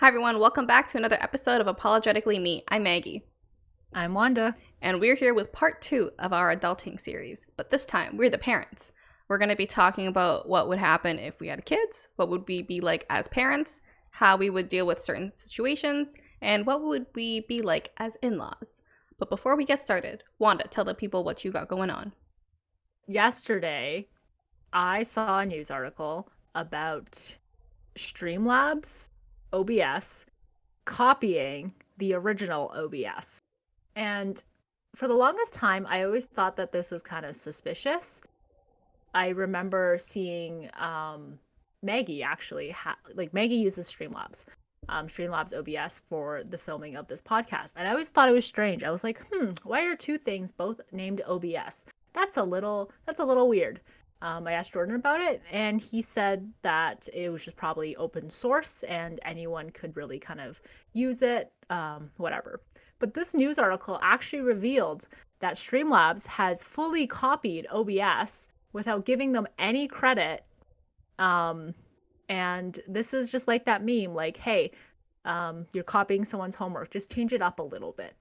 Hi everyone, welcome back to another episode of Apologetically Me. I'm Maggie. I'm Wanda. And we're here with part 2 of our adulting series. But this time, we're the parents. We're going to be talking about what would happen if we had kids, what would we be like as parents, how we would deal with certain situations, and what would we be like as in-laws. But before we get started, Wanda, tell the people what you got going on. Yesterday, I saw a news article about Streamlabs OBS copying the original OBS. And for the longest time, I always thought that this was kind of suspicious. I remember seeing Maggie actually, Maggie uses Streamlabs OBS for the filming of this podcast. And I always thought it was strange. I was like, why are two things both named OBS? That's a little weird. I asked Jordan about it, and he said that it was just probably open source and anyone could really kind of use it, whatever. But this news article actually revealed that Streamlabs has fully copied OBS without giving them any credit. And this is just like that meme, like, hey, you're copying someone's homework, just change it up a little bit.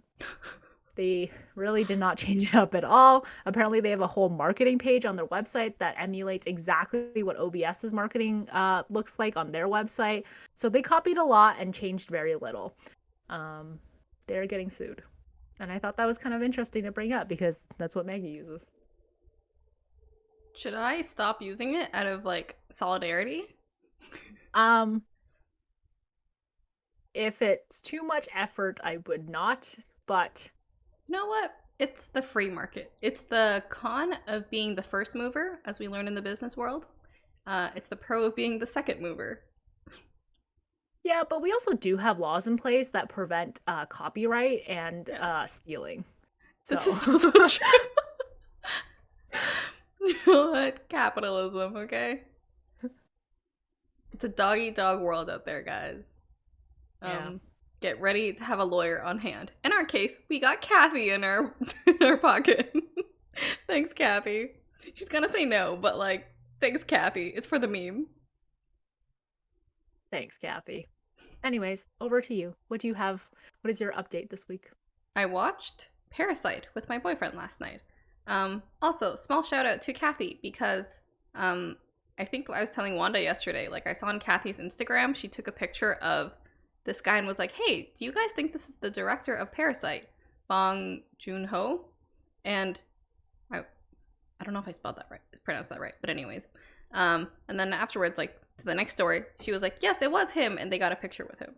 They really did not change it up at all. Apparently, they have a whole marketing page on their website that emulates exactly what OBS's marketing looks like on their website. So they copied a lot and changed very little. They're getting sued. And I thought that was kind of interesting to bring up because that's what Maggie uses. Should I stop using it out of, like, solidarity? If it's too much effort, I would not, but... You know what? It's the free market. It's the con of being the first mover, as we learn in the business world. It's the pro of being the second mover. Yeah, but we also do have laws in place that prevent copyright and stealing. This is also true. You know what? Capitalism, okay? It's a dog-eat-dog world out there, guys. Get ready to have a lawyer on hand. In our case, we got Kathy in our pocket. Thanks, Kathy. She's gonna say no, but like, thanks, Kathy. It's for the meme. Thanks, Kathy. Anyways, over to you. What do you have? What is your update this week? I watched Parasite with my boyfriend last night. Also, small shout out to Kathy because I think I was telling Wanda yesterday, like I saw on Kathy's Instagram, she took a picture of this guy and was like, hey, do you guys think this is the director of Parasite, Bong Joon-ho? And I don't know if I spelled that right, pronounced that right, but anyways. And then afterwards, like, to the next story, she was like, yes, it was him, and they got a picture with him.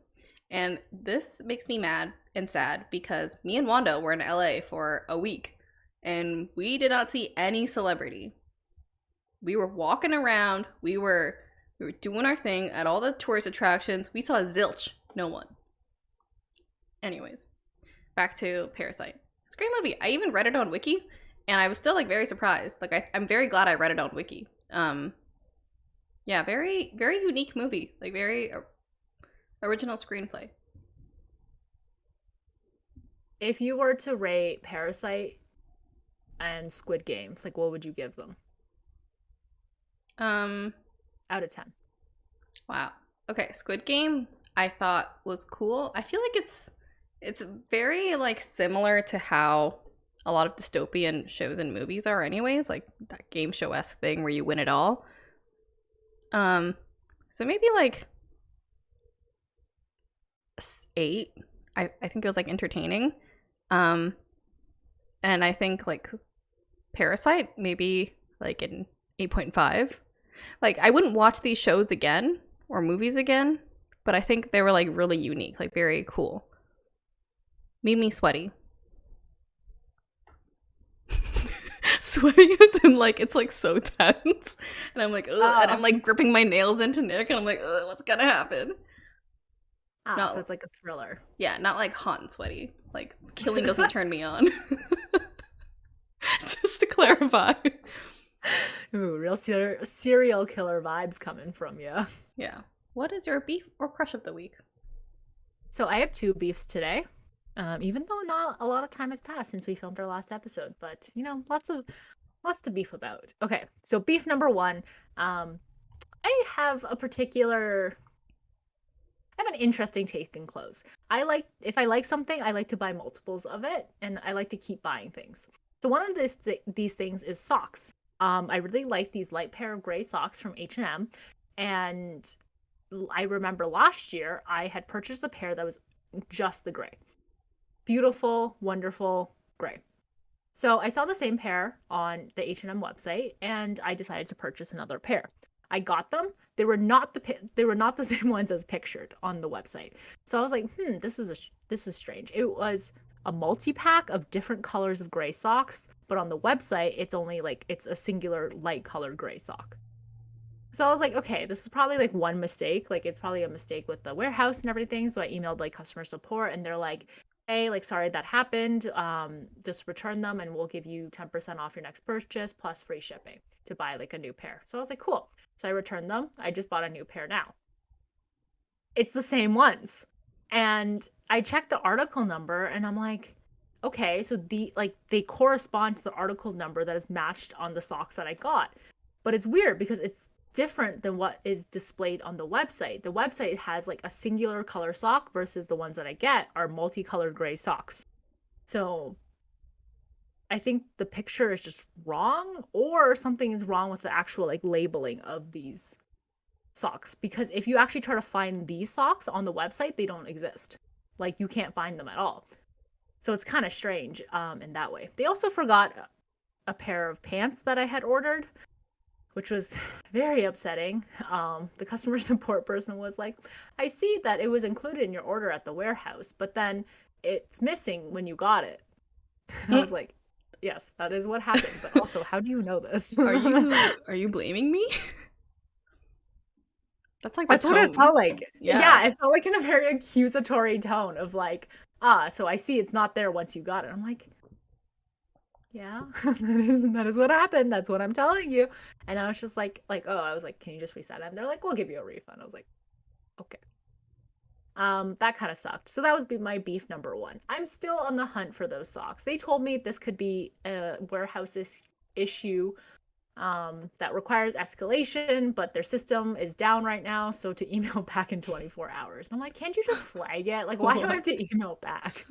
And this makes me mad and sad because me and Wanda were in LA for a week, and we did not see any celebrity. We were walking around, we were doing our thing at all the tourist attractions. We saw zilch. No one. Anyways, back to Parasite. It's a great movie. I even read it on Wiki, and I was still like very surprised. Like I'm very glad I read it on Wiki. Yeah, very very unique movie. Like very original screenplay. If you were to rate Parasite and Squid Games, like what would you give them? Out of 10. Wow. Okay, Squid Game I thought was cool. I feel like it's very like similar to how a lot of dystopian shows and movies are anyways, like that game show-esque thing where you win it all. So maybe like 8. I think it was like entertaining. And I think like Parasite maybe like an 8.5. Like I wouldn't watch these shows again or movies again, but I think they were like really unique, like very cool. Made me sweaty. Sweaty is in like, it's like so tense. And I'm like, ugh, and I'm like gripping my nails into Nick and I'm like, ugh, what's gonna happen? So it's like a thriller. Yeah, not like hot and sweaty. Like killing doesn't turn me on. Just to clarify. Ooh, real serial killer vibes coming from you. Yeah. What is your beef or crush of the week? So I have 2 beefs today, even though not a lot of time has passed since we filmed our last episode, but you know, lots to beef about. Okay, so beef number 1, I have a particular I have an interesting take in clothes. If I like something, I like to buy multiples of it, and I like to keep buying things. So one of these things is socks. I really like these light pair of gray socks from H&M, and I remember last year I had purchased a pair that was just the gray. Beautiful, wonderful gray. So I saw the same pair on the H&M website, and I decided to purchase another pair. I got them. They were not the same ones as pictured on the website. So I was like, this is strange. It was a multi-pack of different colors of gray socks, but on the website it's only like it's a singular light colored gray sock. So I was like, okay, this is probably like one mistake. Like it's probably a mistake with the warehouse and everything. So I emailed like customer support and they're like, hey, like sorry that happened. Just return them and we'll give you 10% off your next purchase plus free shipping to buy like a new pair. So I was like, cool. So I returned them. I just bought a new pair now. It's the same ones. And I checked the article number and I'm like, okay, so they correspond to the article number that is matched on the socks that I got. But it's weird because it's different than what is displayed on the website. The website has like a singular color sock versus the ones that I get are multicolored gray socks. So I think the picture is just wrong or something is wrong with the actual like labeling of these socks because if you actually try to find these socks on the website, they don't exist. Like you can't find them at all. So it's kind of strange in that way. They also forgot a pair of pants that I had ordered, which was very upsetting. The customer support person was like, I see that it was included in your order at the warehouse, but then it's missing when you got it. I was like, yes, that is what happened. But also, how do you know this? Are you blaming me? That's like That's what it felt like. Yeah, It felt like in a very accusatory tone of like, so I see it's not there once you got it. I'm like, yeah, that is what happened. That's what I'm telling you. And I was just like, I was like, can you just reset it? And they're like, we'll give you a refund. I was like, okay. That kind of sucked. So that was my beef number one. I'm still on the hunt for those socks. They told me this could be a warehouse issue that requires escalation, but their system is down right now. So to email back in 24 hours. And I'm like, can't you just flag it? Like, why do I have to email back?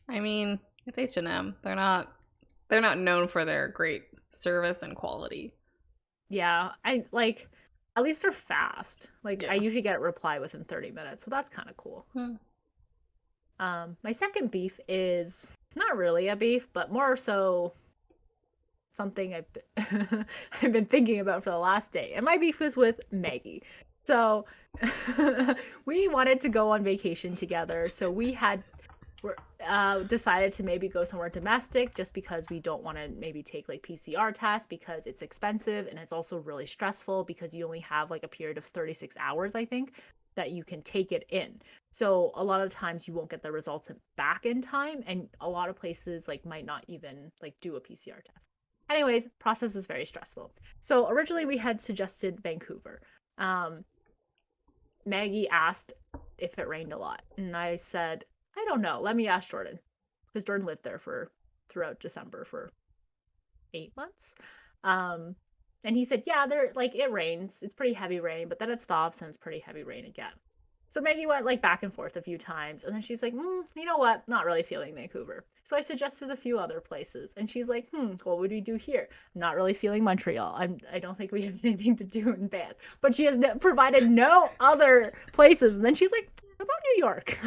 I mean, it's H&M. They're not known for their great service and quality. Yeah, I like at least they're fast. Like Yeah. I usually get a reply within 30 minutes, so that's kind of cool. My second beef is not really a beef, but more so something I've been thinking about for the last day. And my beef was with Maggie. So we wanted to go on vacation together, so we had decided to maybe go somewhere domestic just because we don't want to maybe take like PCR tests because it's expensive and it's also really stressful because you only have like a period of 36 hours, I think, that you can take it in. So a lot of times you won't get the results back in time and a lot of places like might not even like do a PCR test. Anyways, process is very stressful. So originally we had suggested Vancouver. Maggie asked if it rained a lot and I said I don't know. Let me ask Jordan. Because Jordan lived there throughout December for 8 months. And he said, yeah, it rains. It's pretty heavy rain, but then it stops and it's pretty heavy rain again. So Maggie went like back and forth a few times, and then she's like, you know what? Not really feeling Vancouver. So I suggested a few other places, and she's like, what would we do here? Not really feeling Montreal. I don't think we have anything to do in Banff. But she has provided no other places, and then she's like, how about New York?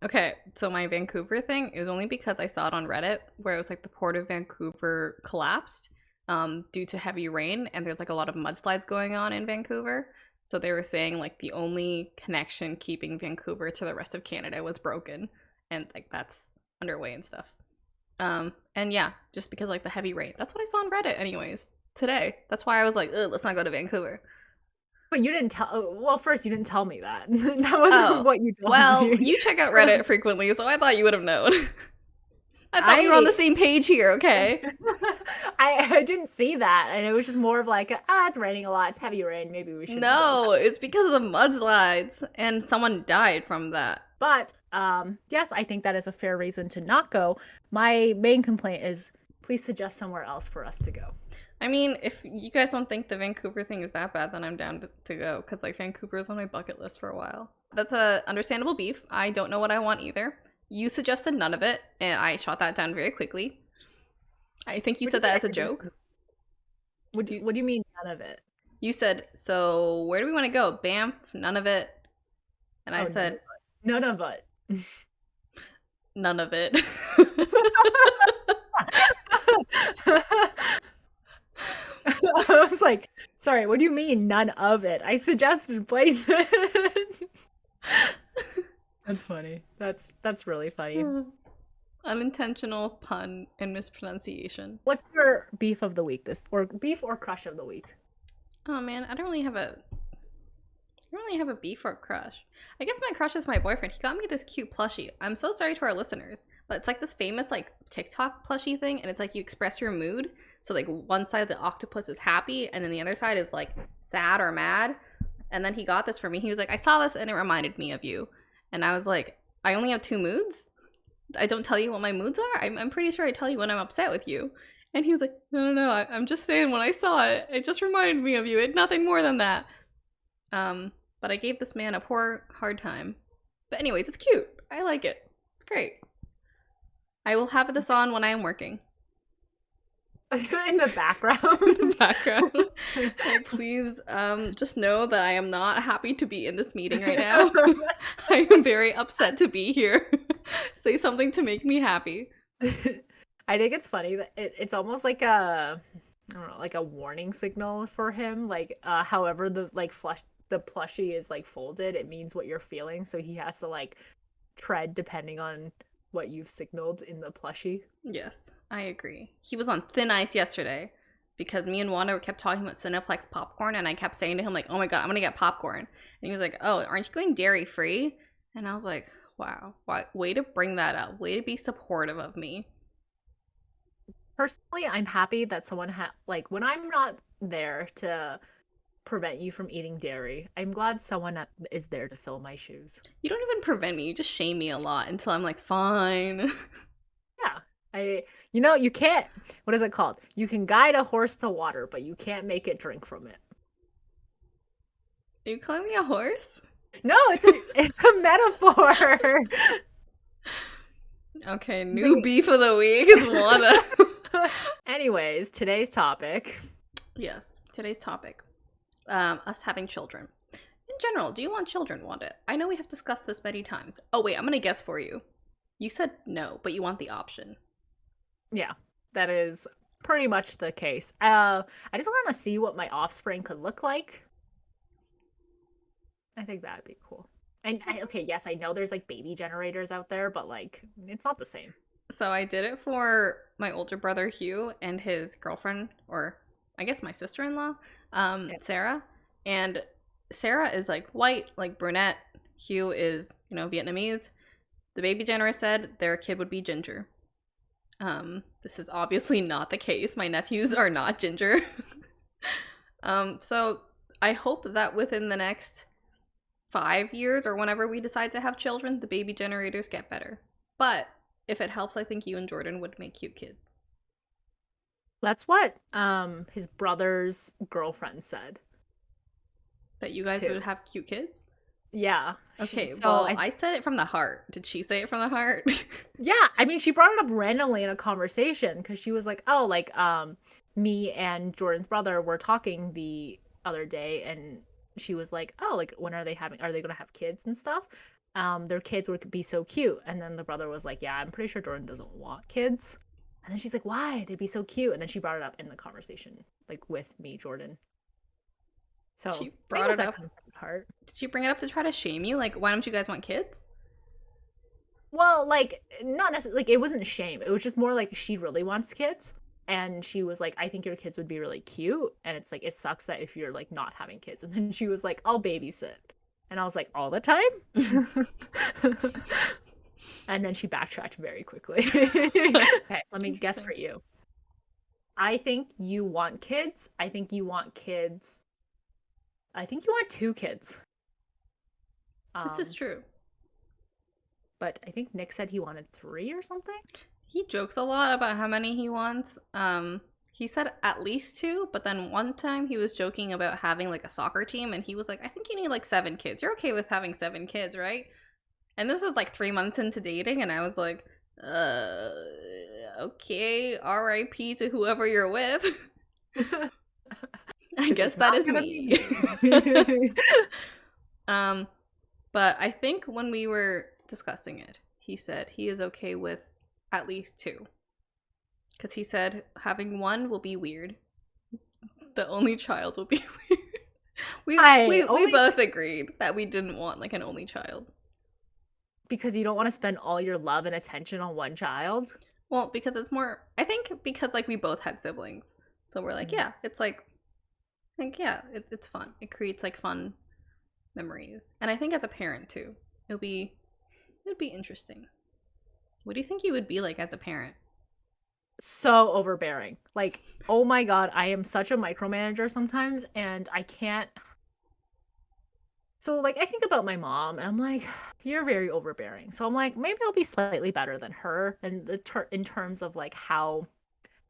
Okay, so my Vancouver thing is only because I saw it on Reddit where it was like the port of Vancouver collapsed due to heavy rain, and there's like a lot of mudslides going on in Vancouver. So they were saying like the only connection keeping Vancouver to the rest of Canada was broken, and like that's underway and stuff. And yeah, just because like the heavy rain. That's what I saw on Reddit anyways today. That's why I was like, let's not go to Vancouver. But you didn't tell. Well, first you didn't tell me that. That wasn't what you told me. Well, you check out Reddit frequently, so I thought you would have known. I thought we were on the same page here, okay? I didn't see that, and it was just more of like, it's raining a lot, it's heavy rain, maybe we should. No, it's because of the mudslides, and someone died from that. But yes, I think that is a fair reason to not go. My main complaint is, please suggest somewhere else for us to go. I mean, if you guys don't think the Vancouver thing is that bad, then I'm down to go, because like Vancouver is on my bucket list for a while. That's a understandable beef. I don't know what I want either. You suggested none of it, and I shot that down very quickly. I think you said that as a joke. What do you mean none of it? You said, so where do we want to go? Banff, none of it. And I said, none of it. None of it. I was like, sorry, what do you mean none of it? I suggested places. That's funny. That's really funny. Unintentional pun and mispronunciation. What's your beef of the week or beef or crush of the week? Oh man, I don't really have a beef or crush. I guess my crush is my boyfriend. He got me this cute plushie. I'm so sorry to our listeners, but it's like this famous like TikTok plushie thing, and it's like you express your mood. So like one side of the octopus is happy, and then the other side is like sad or mad. And then he got this for me. He was like, I saw this and it reminded me of you. And I was like, I only have 2 moods? I don't tell you what my moods are? I'm pretty sure I tell you when I'm upset with you. And he was like, no, I'm just saying when I saw it, it just reminded me of you. It's nothing more than that. But I gave this man a poor, hard time. But anyways, it's cute. I like it. It's great. I will have this on when I am working. In the background. Like, please, just know that I am not happy to be in this meeting right now. I am very upset to be here. Say something to make me happy. I think it's funny that it's almost like I don't know, like a warning signal for him. Like, however the plushie is like folded, it means what you're feeling. So he has to like tread depending on what you've signaled in the plushie. Yes, I agree. He was on thin ice yesterday because me and Wanda kept talking about Cineplex popcorn, and I kept saying to him like, oh my god, I'm gonna get popcorn. And he was like, oh, aren't you going dairy free? And I was like, wow, way to bring that up. Way to be supportive of me. Personally, I'm happy that someone like when I'm not there to prevent you from eating dairy, I'm glad someone is there to fill my shoes. You don't even prevent me. You just shame me a lot until I'm like, fine. Yeah. You can't, what is it called? You can guide a horse to water, but you can't make it drink from it. Are you calling me a horse? No, it's a metaphor. Okay, new beef of the week is Wanda. Anyways, today's topic. Yes, today's topic. Us having children. In general, do you want children, Wanda? I know we have discussed this many times. Oh wait, I'm gonna guess for you. You said no, but you want the option. Yeah, that is pretty much the case. I just want to see what my offspring could look like. I think that'd be cool. And okay, yes, I know there's like baby generators out there, but like it's not the same. So I did it for my older brother Hugh and his girlfriend, or I guess my sister-in-law, Sarah. And Sarah is like white, like brunette. Hugh is, Vietnamese. The baby generator said their kid would be ginger. This is obviously not the case. My nephews are not ginger. So I hope that within the next 5 years or whenever we decide to have children, the baby generators get better. But if it helps, I think you and Jordan would make cute kids. That's what his brother's girlfriend said. That you guys would have cute kids? Yeah. Okay, well, I said it from the heart. Did she say it from the heart? Yeah, I mean, she brought it up randomly in a conversation because she was like, oh, like, me and Jordan's brother were talking the other day, and she was like, oh, like, when are they gonna have kids and stuff? Their kids would be so cute. And then the brother was like, yeah, I'm pretty sure Jordan doesn't want kids. And then she's like, why? They'd be so cute. And then she brought it up in the conversation, like, with me, Jordan. So she brought it up. Heart. Did she bring it up to try to shame you? Like, why don't you guys want kids? Well, like, not necessarily. Like, it wasn't shame. It was just more like she really wants kids, and she was like, I think your kids would be really cute. And it's like, it sucks that if you're like not having kids. And then she was like, I'll babysit. And I was like, all the time? And then she backtracked very quickly. Okay, let me guess for you. I think you want kids. I think you want 2 kids. This is true. But I think Nick said he wanted 3 or something. He jokes a lot about how many he wants. He said at least 2, but then one time he was joking about having like a soccer team, and he was like, I think you need like 7 kids. You're okay with having 7 kids, right? And this was like 3 months into dating, and I was like, okay, RIP to whoever you're with. I guess that is me. But I think when we were discussing it, he said he is okay with at least 2. Because he said having 1 will be weird. The only child will be weird. We both agreed that we didn't want like an only child. Because you don't want to spend all your love and attention on one child? Well, because it's more, I think because like we both had siblings. So we're like, yeah, it's like yeah, it's fun. It creates like fun memories. And I think as a parent too, it would be interesting. What do you think you would be like as a parent? So overbearing. Like, oh my god, I am such a micromanager sometimes, and I can't. So like I think about my mom and I'm like, you're very overbearing. So I'm like, maybe I'll be slightly better than her in terms of like how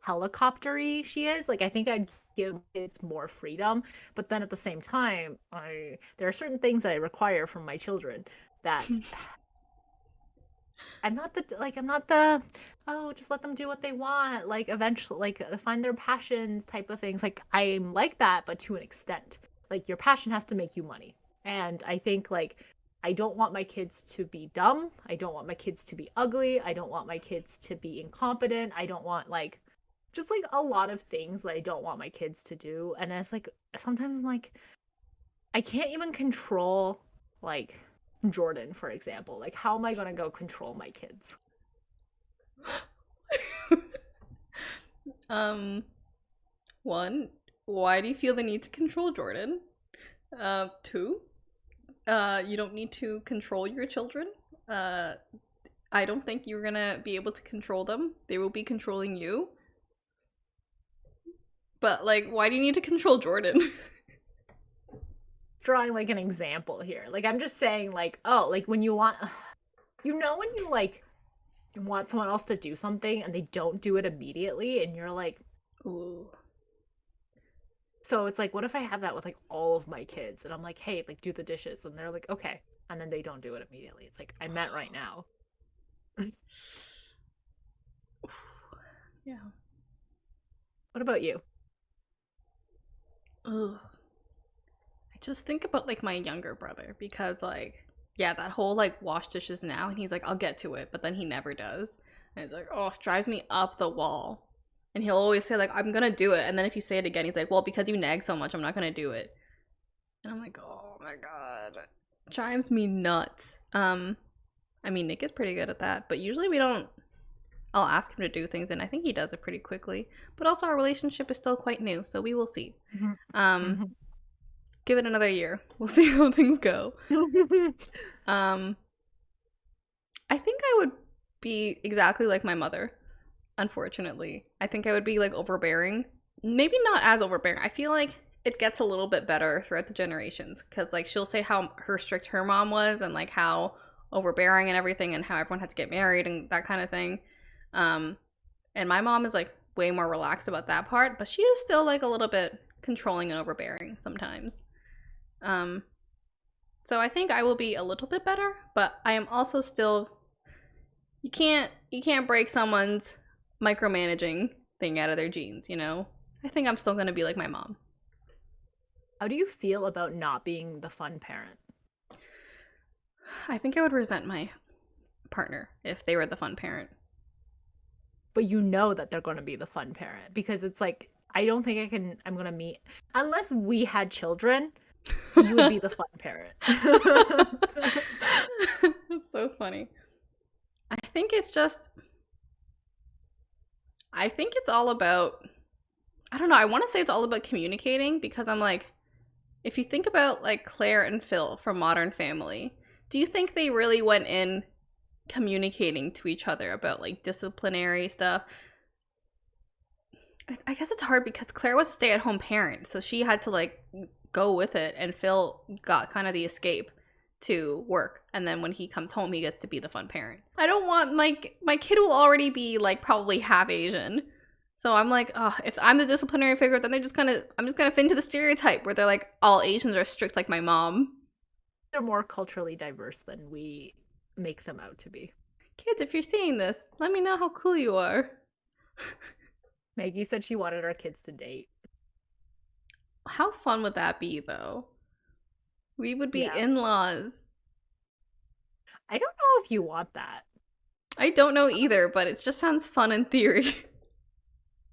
helicoptery she is. Like I think I'd give kids more freedom, but then at the same time, there are certain things that I require from my children that I'm not the oh, just let them do what they want, like eventually like find their passions type of things. Like I'm like that, but to an extent. Like your passion has to make you money. And I think like I don't want my kids to be dumb. I don't want my kids to be ugly. I don't want my kids to be incompetent. I don't want like just like a lot of things that I don't want my kids to do. And it's like sometimes I'm like I can't even control like Jordan, for example. Like how am I going to go control my kids? One, why do you feel the need to control Jordan? 2, you don't need to control your children. I don't think you're gonna be able to control them. They will be controlling you. But like, why do you need to control Jordan? Drawing like an example here. Like I'm just saying like, oh, like when you want when you like want someone else to do something and they don't do it immediately and you're like, ooh. So it's like, what if I have that with like all of my kids and I'm like, hey, like do the dishes, and they're like, okay, and then they don't do it immediately. It's like I meant right now. Yeah. What about you? Ugh. I just think about like my younger brother, because like, yeah, that whole like wash dishes now, and he's like, I'll get to it, but then he never does. And it's like, oh, it drives me up the wall. And he'll always say like, I'm gonna do it, and then if you say it again, he's like, well, because you nag so much, I'm not gonna do it. And I'm like, oh my god, it drives me nuts. I mean, Nick is pretty good at that, but usually we don't. I'll ask him to do things, and I think he does it pretty quickly. But also, our relationship is still quite new, so we will see. Give it another year. We'll see how things go. I think I would be exactly like my mother. Unfortunately, I think I would be like overbearing. Maybe not as overbearing. I feel like it gets a little bit better throughout the generations, because like she'll say how strict her mom was, and like how overbearing and everything, and how everyone had to get married and that kind of thing. And my mom is like way more relaxed about that part, but she is still like a little bit controlling and overbearing sometimes. So I think I will be a little bit better, but I am also still, you can't break someone's micromanaging thing out of their genes, you know? I think I'm still gonna be like my mom. How do you feel about not being the fun parent? I think I would resent my partner if they were the fun parent. But you know that they're going to be the fun parent, because it's like, I don't think I'm going to meet, unless we had children, you would be the fun parent. That's so funny. I think it's all about, I don't know, I want to say it's all about communicating, because I'm like, if you think about like Claire and Phil from Modern Family, do you think they really went in communicating to each other about like disciplinary stuff? I guess it's hard because Claire was a stay-at-home parent, so she had to like go with it, and Phil got kind of the escape. to work, and then when he comes home he gets to be the fun parent. I don't want my kid will already be like probably half Asian, so I'm like, oh, if I'm the disciplinary figure, then I'm just gonna fit into the stereotype where they're like all Asians are strict like my mom. They're more culturally diverse than we make them out to be. Kids, if you're seeing this, let me know how cool you are. Maggie said she wanted our kids to date. How fun would that be, though? We would be Yeah. in-laws. I don't know if you want that. I don't know either, but it just sounds fun in theory.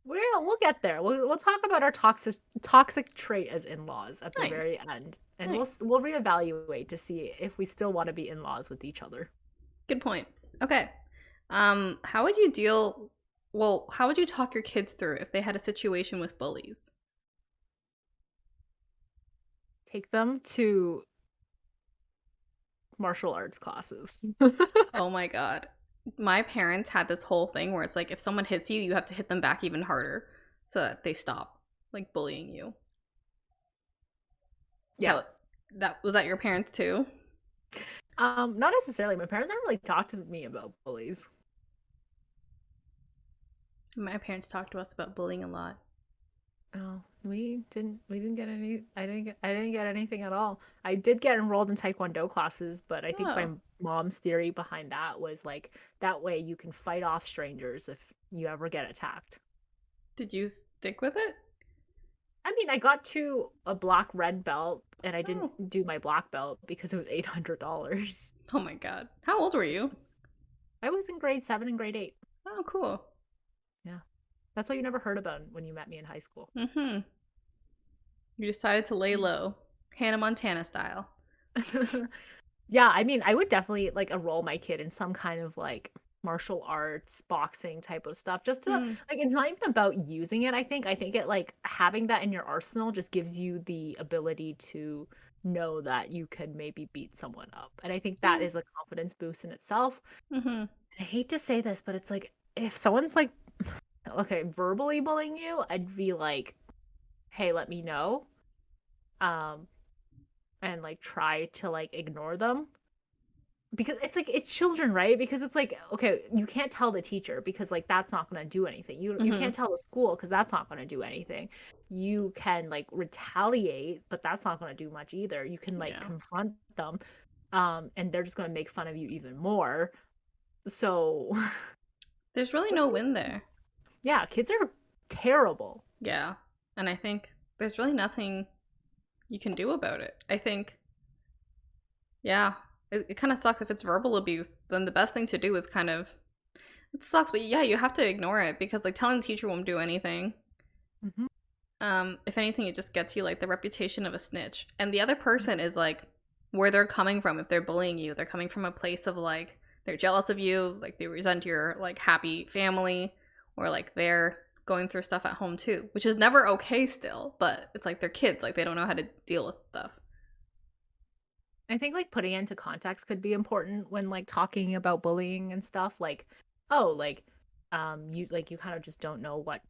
We'll get there. We'll talk about our toxic trait as in-laws at the Nice. very end, and Nice. we'll reevaluate to see if we still want to be in-laws with each other. Good point. Okay. How would you talk your kids through if they had a situation with bullies? Take them to martial arts classes. Oh my god. My parents had this whole thing where it's like if someone hits you, you have to hit them back even harder so that they stop like bullying you. Yeah. Was that your parents too? Not necessarily. My parents never really talked to me about bullies. My parents talked to us about bullying a lot. Oh, we didn't get any. I didn't get anything at all. I did get enrolled in Taekwondo classes, but I think my mom's theory behind that was like that way you can fight off strangers if you ever get attacked. Did you stick with it? I mean, I got to a black red belt and I didn't do my black belt because it was $800. Oh my god. How old were you? I was in grade 7 and grade 8. Oh, cool. Yeah. That's what you never heard about when you met me in high school. Mm-hmm. You decided to lay low. Hannah Montana style. Yeah, I mean, I would definitely like enroll my kid in some kind of like martial arts, boxing type of stuff. Just to like it's not even about using it, I think. I think it like having that in your arsenal just gives you the ability to know that you could maybe beat someone up. And I think that is a confidence boost in itself. Mm-hmm. I hate to say this, but it's like if someone's like okay, verbally bullying you, I'd be like, "Hey, let me know." And like try to like ignore them because it's like it's children, right? Because it's like okay, you can't tell the teacher because like that's not going to do anything. You can't tell the school because that's not going to do anything. You can like retaliate, but that's not going to do much either. You can like confront them, and they're just going to make fun of you even more. So there's really no win there. Yeah, kids are terrible. Yeah, and I think there's really nothing you can do about it. I think, yeah, it kind of sucks if it's verbal abuse. Then the best thing to do is kind of, it sucks, but yeah, you have to ignore it because like telling the teacher won't do anything. If anything, it just gets you like the reputation of a snitch. And the other person is like where they're coming from. If they're bullying you, they're coming from a place of like they're jealous of you, like they resent your like happy family, or like they're going through stuff at home too, which is never okay still, but it's like they're kids, like they don't know how to deal with stuff. I think like putting it into context could be important when like talking about bullying and stuff, like oh like you kind of just don't know what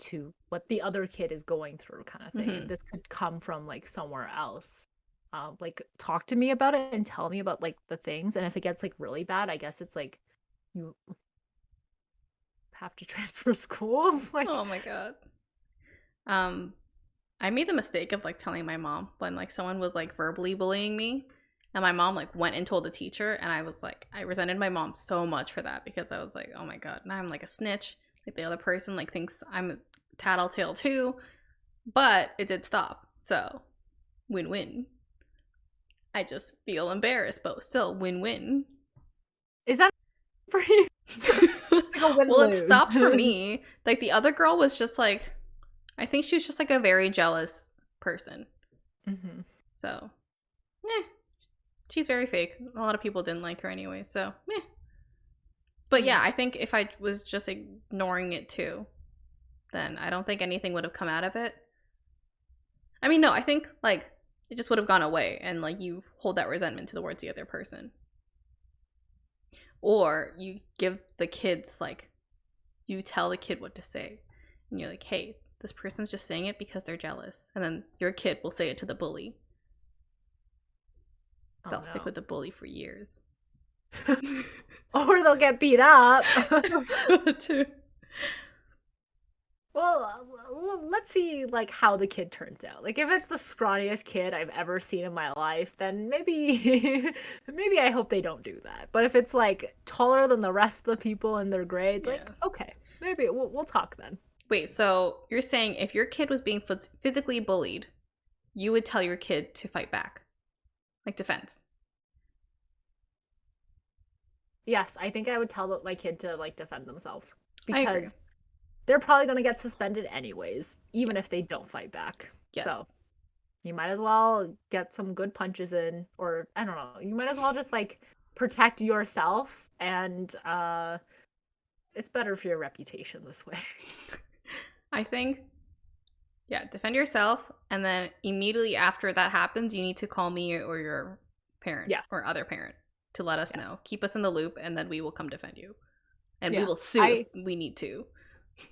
the other kid is going through kind of thing. This could come from like somewhere else. Like talk to me about it and tell me about like the things, and if it gets like really bad, I guess it's like you have to transfer schools. Like oh my god. I made the mistake of like telling my mom when like someone was like verbally bullying me, and my mom like went and told the teacher, and I was like, I resented my mom so much for that because I was like, oh my god, now I'm like a snitch. Like the other person like thinks I'm a tattletale too, but it did stop. So win-win. I just feel embarrassed, but still win-win. Is that for you? Like well, it stopped for me. Like the other girl was just like, I think she was just like a very jealous person. So, she's very fake. A lot of people didn't like her anyway, so But yeah, I think if I was just ignoring it too, then I don't think anything would have come out of it. I mean, no, I think like it just would have gone away, and like you hold that resentment towards the other person. Or you give the kids like, you tell the kid what to say, and you're like, hey, this person's just saying it because they're jealous, and then your kid will say it to the bully. they'll Oh stick with the bully for years. no. Or they'll get beat up. Too. Well, let's see like how the kid turns out. Like if it's the scrawniest kid I've ever seen in my life, then maybe maybe I hope they don't do that. But if it's like taller than the rest of the people in their grade, Yeah. like okay, maybe we'll talk then. Wait, so you're saying if your kid was being physically bullied, you would tell your kid to fight back? Like defense? Yes, I think I would tell my kid to like defend themselves I agree. because they're probably going to get suspended anyways, even if they Yes. don't fight back. Yes. So you might as well get some good punches in, or I don't know, you might as well just like protect yourself, and it's better for your reputation this way. I think, yeah, defend yourself, and then immediately after that happens, you need to call me or your parent or other parent to let us know. Keep us in the loop, and then we will come defend you. And we will sue if we need to.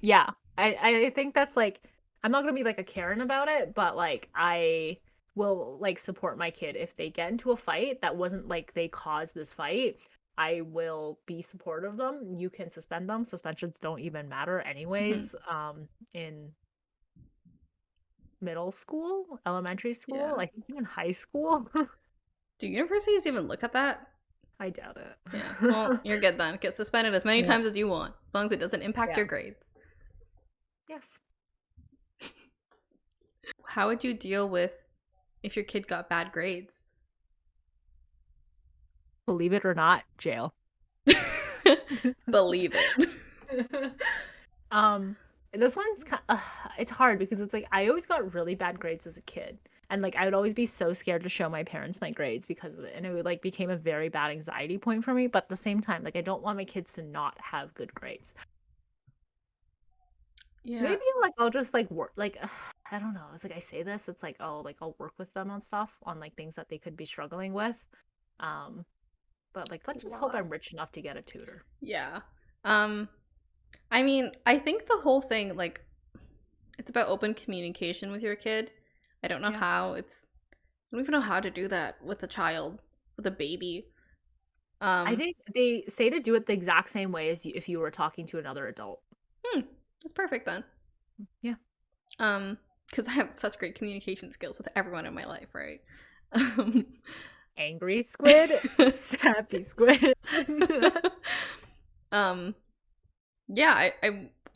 Yeah. I think that's like, I'm not gonna be like a Karen about it, but like I will like support my kid if they get into a fight that wasn't like they caused this fight. I will be supportive of them. You can suspend them. Suspensions don't even matter anyways. In middle school, elementary school, I think even high school. Do universities even look at that? I doubt it. Yeah. Well, you're good then. Get suspended as many times as you want, as long as it doesn't impact your grades. Yes. How would you deal with if your kid got bad grades? Believe it or not, jail. Believe it. This one's it's hard because it's like I always got really bad grades as a kid, and like I would always be so scared to show my parents my grades because of it, and it would like became a very bad anxiety point for me. But at the same time, like I don't want my kids to not have good grades. Yeah. Maybe like I'll just like work like I don't know. It's like I say this, it's like oh like I'll work with them on stuff on like things that they could be struggling with. But like let's just hope I'm rich enough to get a tutor. Yeah. I mean, I think the whole thing, like, it's about open communication with your kid. I don't know how I don't even know how to do that with a child, with a baby. I think they say to do it the exact same way as if you were talking to another adult. That's perfect then. Yeah. Because I have such great communication skills with everyone in my life, right? Angry squid, sappy squid. Yeah,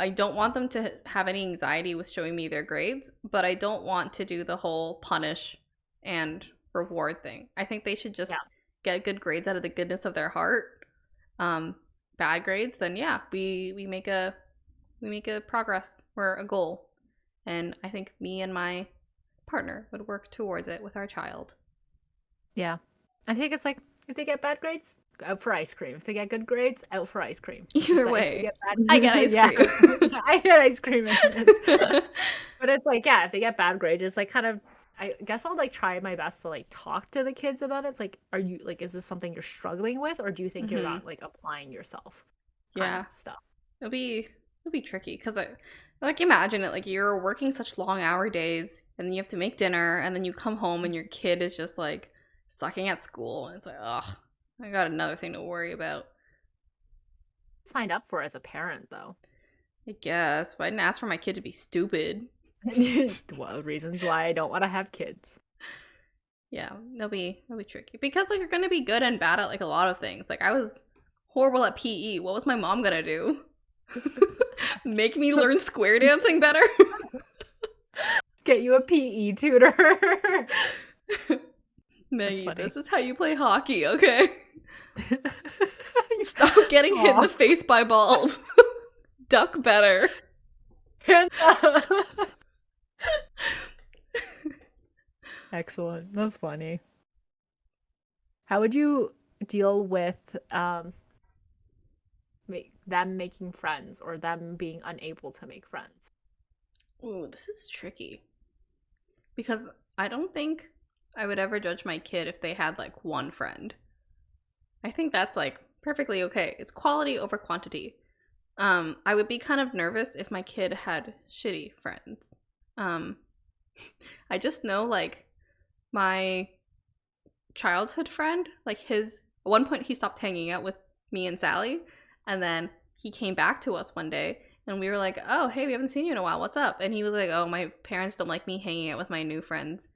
I don't want them to have any anxiety with showing me their grades, but I don't want to do the whole punish and reward thing. I think they should just get good grades out of the goodness of their heart. Bad grades, then we make a progress or a goal. And I think me and my partner would work towards it with our child. Yeah. I think it's like if they get bad grades, out for ice cream. If they get good grades, out for ice cream. Either way, I get ice cream. I get ice cream in this. But it's like, if they get bad grades, it's like kind of, I guess I'll like try my best to like talk to the kids about it. It's like, are you like, is this something you're struggling with, or do you think you're not like applying yourself? Kind of stuff. It'll be tricky because I like imagine it like you're working such long hour days and then you have to make dinner and then you come home and your kid is just like sucking at school and it's like, ugh. I got another thing to worry about. Signed up for as a parent, though. I guess, but I didn't ask for my kid to be stupid. Well, reasons why I don't want to have kids. Yeah, they'll be tricky because like you're gonna be good and bad at like a lot of things. Like I was horrible at PE. What was my mom gonna do? Make me learn square dancing better? Get you a PE tutor. Maggie, this is how you play hockey, okay? Stop getting hit in the face by balls. Duck better. Excellent. That's funny. How would you deal with them making friends or them being unable to make friends? Ooh, this is tricky. Because I don't think I would ever judge my kid if they had like one friend. I think that's like perfectly okay. It's quality over quantity. I would be kind of nervous if my kid had shitty friends. I just know like my childhood friend, like his at one point he stopped hanging out with me and Sally, and then he came back to us one day and we were like, "Oh, hey, we haven't seen you in a while. What's up?" And he was like, "Oh, my parents don't like me hanging out with my new friends.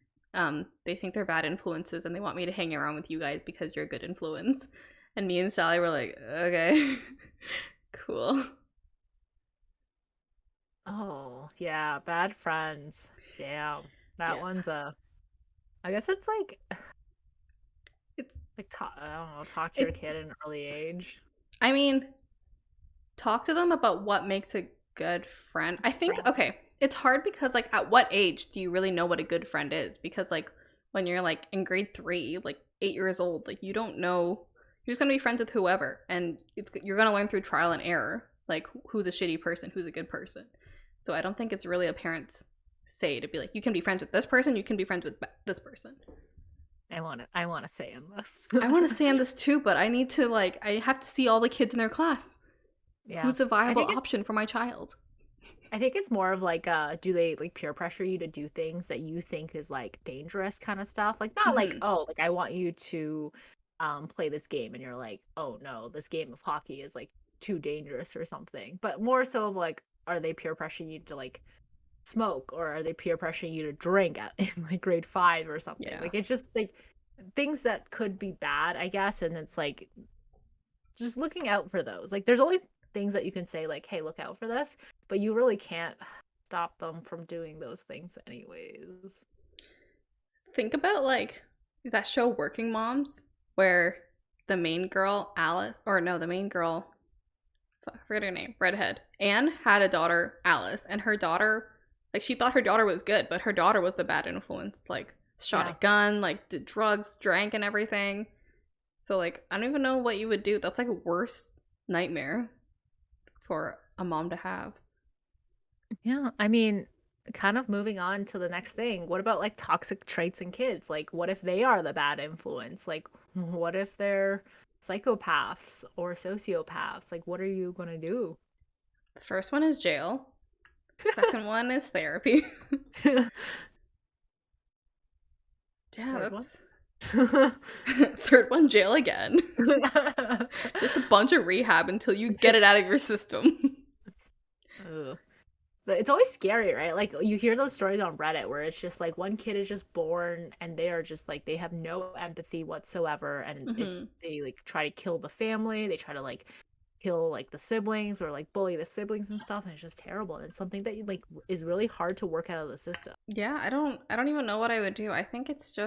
They think they're bad influences and they want me to hang around with you guys because you're a good influence." And me and Sally were like, "Okay." Cool. Oh, yeah, bad friends. Damn. That Yeah. one's I guess it's like It's I don't know, talk to your it's kid at an early age. I mean, talk to them about what makes a good friend. I think, Friend. okay, it's hard because, like, at what age do you really know what a good friend is? Because, like, when you're, like, in grade 3, like, 8 years old, like, you don't know. You're just gonna be friends with whoever, and you're gonna learn through trial and error, like, who's a shitty person, who's a good person. So I don't think it's really a parent's say to be like, you can be friends with this person, you can be friends with this person. I want to say in this. I want to say on this too, but I need to, like, I have to see all the kids in their class. Yeah. Who's a viable option for my child? I think it's more of like do they like peer pressure you to do things that you think is like dangerous kind of stuff? Like not like, oh, like I want you to play this game and you're like, "Oh no, this game of hockey is like too dangerous or something." But more so of like, are they peer pressuring you to like smoke, or are they peer pressuring you to drink in like grade 5 or something? Yeah. Like it's just like things that could be bad, I guess, and it's like just looking out for those. Like there's only things that you can say like, "Hey, look out for this," but you really can't stop them from doing those things anyways. Think about, like, that show Working Moms, where the main girl, Alice, or no, the main girl, I forget her name, redhead, Anne had a daughter, Alice, and her daughter, like, she thought her daughter was good, but her daughter was the bad influence. Like, shot a gun, like, did drugs, drank, and everything. So, like, I don't even know what you would do. That's, like, a worst nightmare for a mom to have. Yeah, I mean, kind of moving on to the next thing. What about like toxic traits in kids? Like, what if they are the bad influence? Like, what if they're psychopaths or sociopaths? Like, what are you gonna do? The first one is jail. Second one is therapy. Yeah, Third one? Third one, jail again. Just a bunch of rehab until you get it out of your system. Ugh. But it's always scary, right? Like you hear those stories on Reddit where it's just like one kid is just born and they are just like they have no empathy whatsoever, and they like try to kill the family, they try to like kill like the siblings or like bully the siblings and stuff, and it's just terrible. And it's something that you like is really hard to work out of the system. Yeah, I don't even know what I would do. I think it's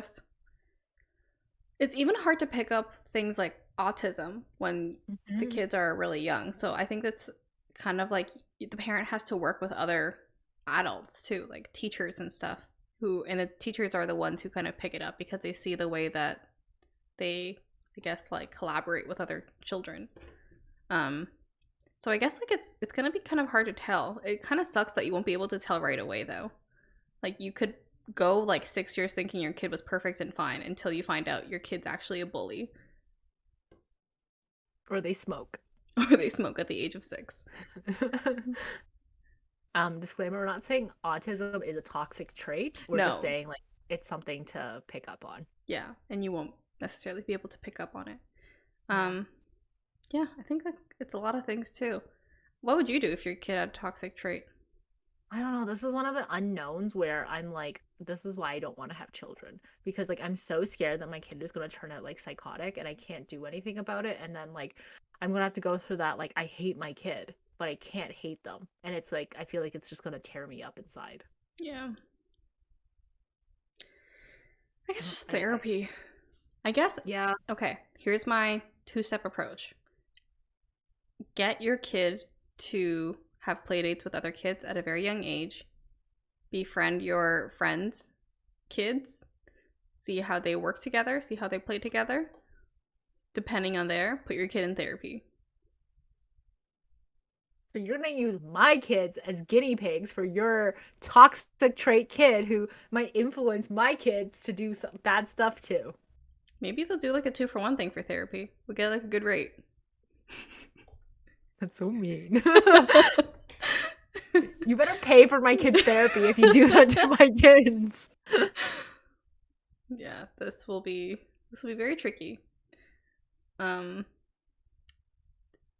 even hard to pick up things like autism when the kids are really young. So I think that's kind of like the parent has to work with other adults too, like teachers and stuff, and the teachers are the ones who kind of pick it up because they see the way that they, I guess, like collaborate with other children. So I guess like it's gonna be kind of hard to tell. It kind of sucks that you won't be able to tell right away though. Like you could go like 6 years thinking your kid was perfect and fine until you find out your kid's actually a bully. Or they smoke. Or they smoke at the age of 6. Disclaimer, we're not saying autism is a toxic trait. We're just saying like it's something to pick up on. Yeah, and you won't necessarily be able to pick up on it. Yeah, I think that it's a lot of things too. What would you do if your kid had a toxic trait? I don't know. This is one of the unknowns where I'm like, this is why I don't want to have children. Because like I'm so scared that my kid is gonna turn out like psychotic and I can't do anything about it. And then like I'm gonna have to go through that, like I hate my kid, but I can't hate them. And it's like I feel like it's just gonna tear me up inside. Yeah. I guess just therapy. I guess. Yeah. Okay, here's my 2-step approach. Get your kid to have play dates with other kids at a very young age. Befriend your friends' kids. See how they work together. See how they play together. Depending on there, put your kid in therapy. So you're going to use my kids as guinea pigs for your toxic trait kid who might influence my kids to do some bad stuff too. Maybe they'll do like a 2-for-1 thing for therapy. We'll get like a good rate. That's so mean. You better pay for my kids' therapy if you do that to my kids. Yeah, this will be This will be very tricky.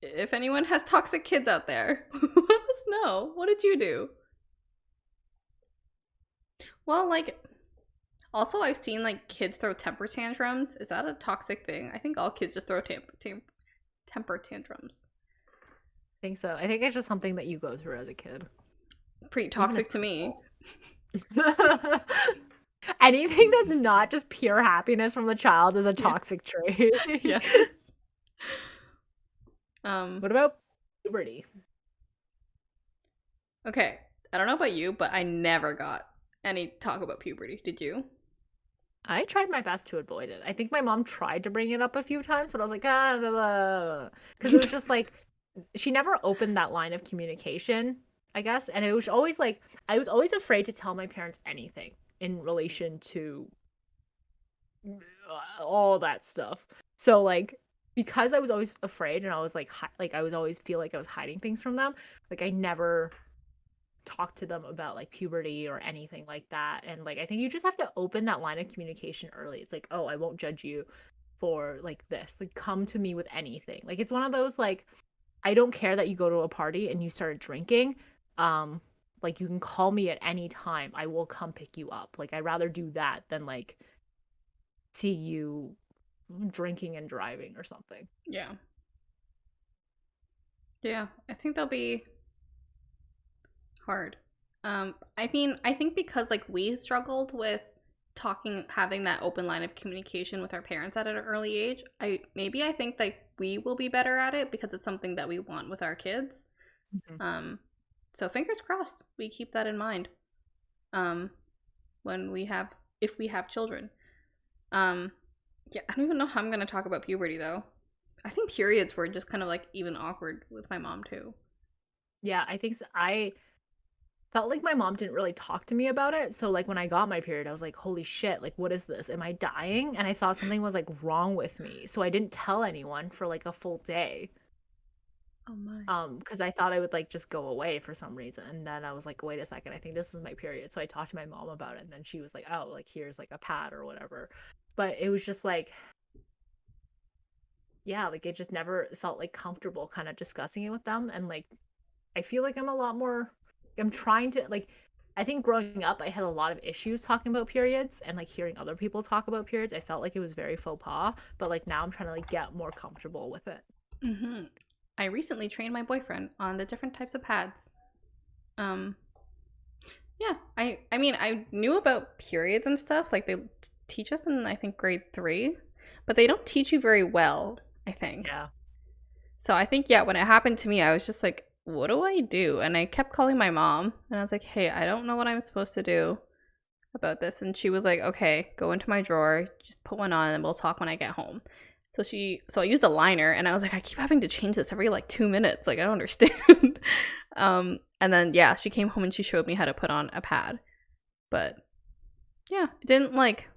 If anyone has toxic kids out there, let us know. What did you do? Well, like, also I've seen like kids throw temper tantrums. Is that a toxic thing? I think all kids just throw temper tantrums. I think so. I think it's just something that you go through as a kid. Pretty toxic to me. Anything that's not just pure happiness from the child is a toxic trait. Yes. What about puberty? Okay, I don't know about you, but I never got any talk about puberty. Did you? I tried my best to avoid it. I think my mom tried to bring it up a few times, but I was like, because it was just like, she never opened that line of communication, I guess. And it was always like, I was always afraid to tell my parents anything in relation to all that stuff. So like, because I was always afraid and I was like I was always feel like I was hiding things from them, like I never talked to them about like puberty or anything like that. And like I think you just have to open that line of communication early. It's like, oh, I won't judge you for like this. Like come to me with anything. Like it's one of those like, I don't care that you go to a party and you started drinking. Like you can call me at any time. I will come pick you up. Like I'd rather do that than like see you drinking and driving or something. Yeah. Yeah, I think that'll be hard. I mean, I think because like we struggled with having that open line of communication with our parents at an early age, I think like we will be better at it because it's something that we want with our kids. Mm-hmm. So fingers crossed we keep that in mind. If we have children. Yeah, I don't even know how I'm gonna talk about puberty though. I think periods were just kind of like even awkward with my mom too. Yeah, I think so. I felt like my mom didn't really talk to me about it. So like when I got my period, I was like, holy shit, like what is this? Am I dying? And I thought something was like wrong with me. So I didn't tell anyone for like a full day. Oh my. Because I thought I would like just go away for some reason. And then I was like, wait a second, I think this is my period. So I talked to my mom about it, and then she was like, oh, like here's like a pad or whatever. But it was just like, yeah, like it just never felt like comfortable kind of discussing it with them. And like I feel like I'm trying to like, I think growing up I had a lot of issues talking about periods and like hearing other people talk about periods. I felt like it was very faux pas, but like now I'm trying to like get more comfortable with it. Mm-hmm. I recently trained my boyfriend on the different types of pads. Yeah, I mean I knew about periods and stuff, like they teach us in I think grade 3, but they don't teach you very well, I think. Yeah. So I think when it happened to me, I was just like, what do I do? And I kept calling my mom and I was like, hey, I don't know what I'm supposed to do about this. And she was like, okay, go into my drawer, just put one on and we'll talk when I get home. So I used a liner and I was like, I keep having to change this every like 2 minutes. Like, I don't understand. And then, she came home and she showed me how to put on a pad. But yeah, it didn't like,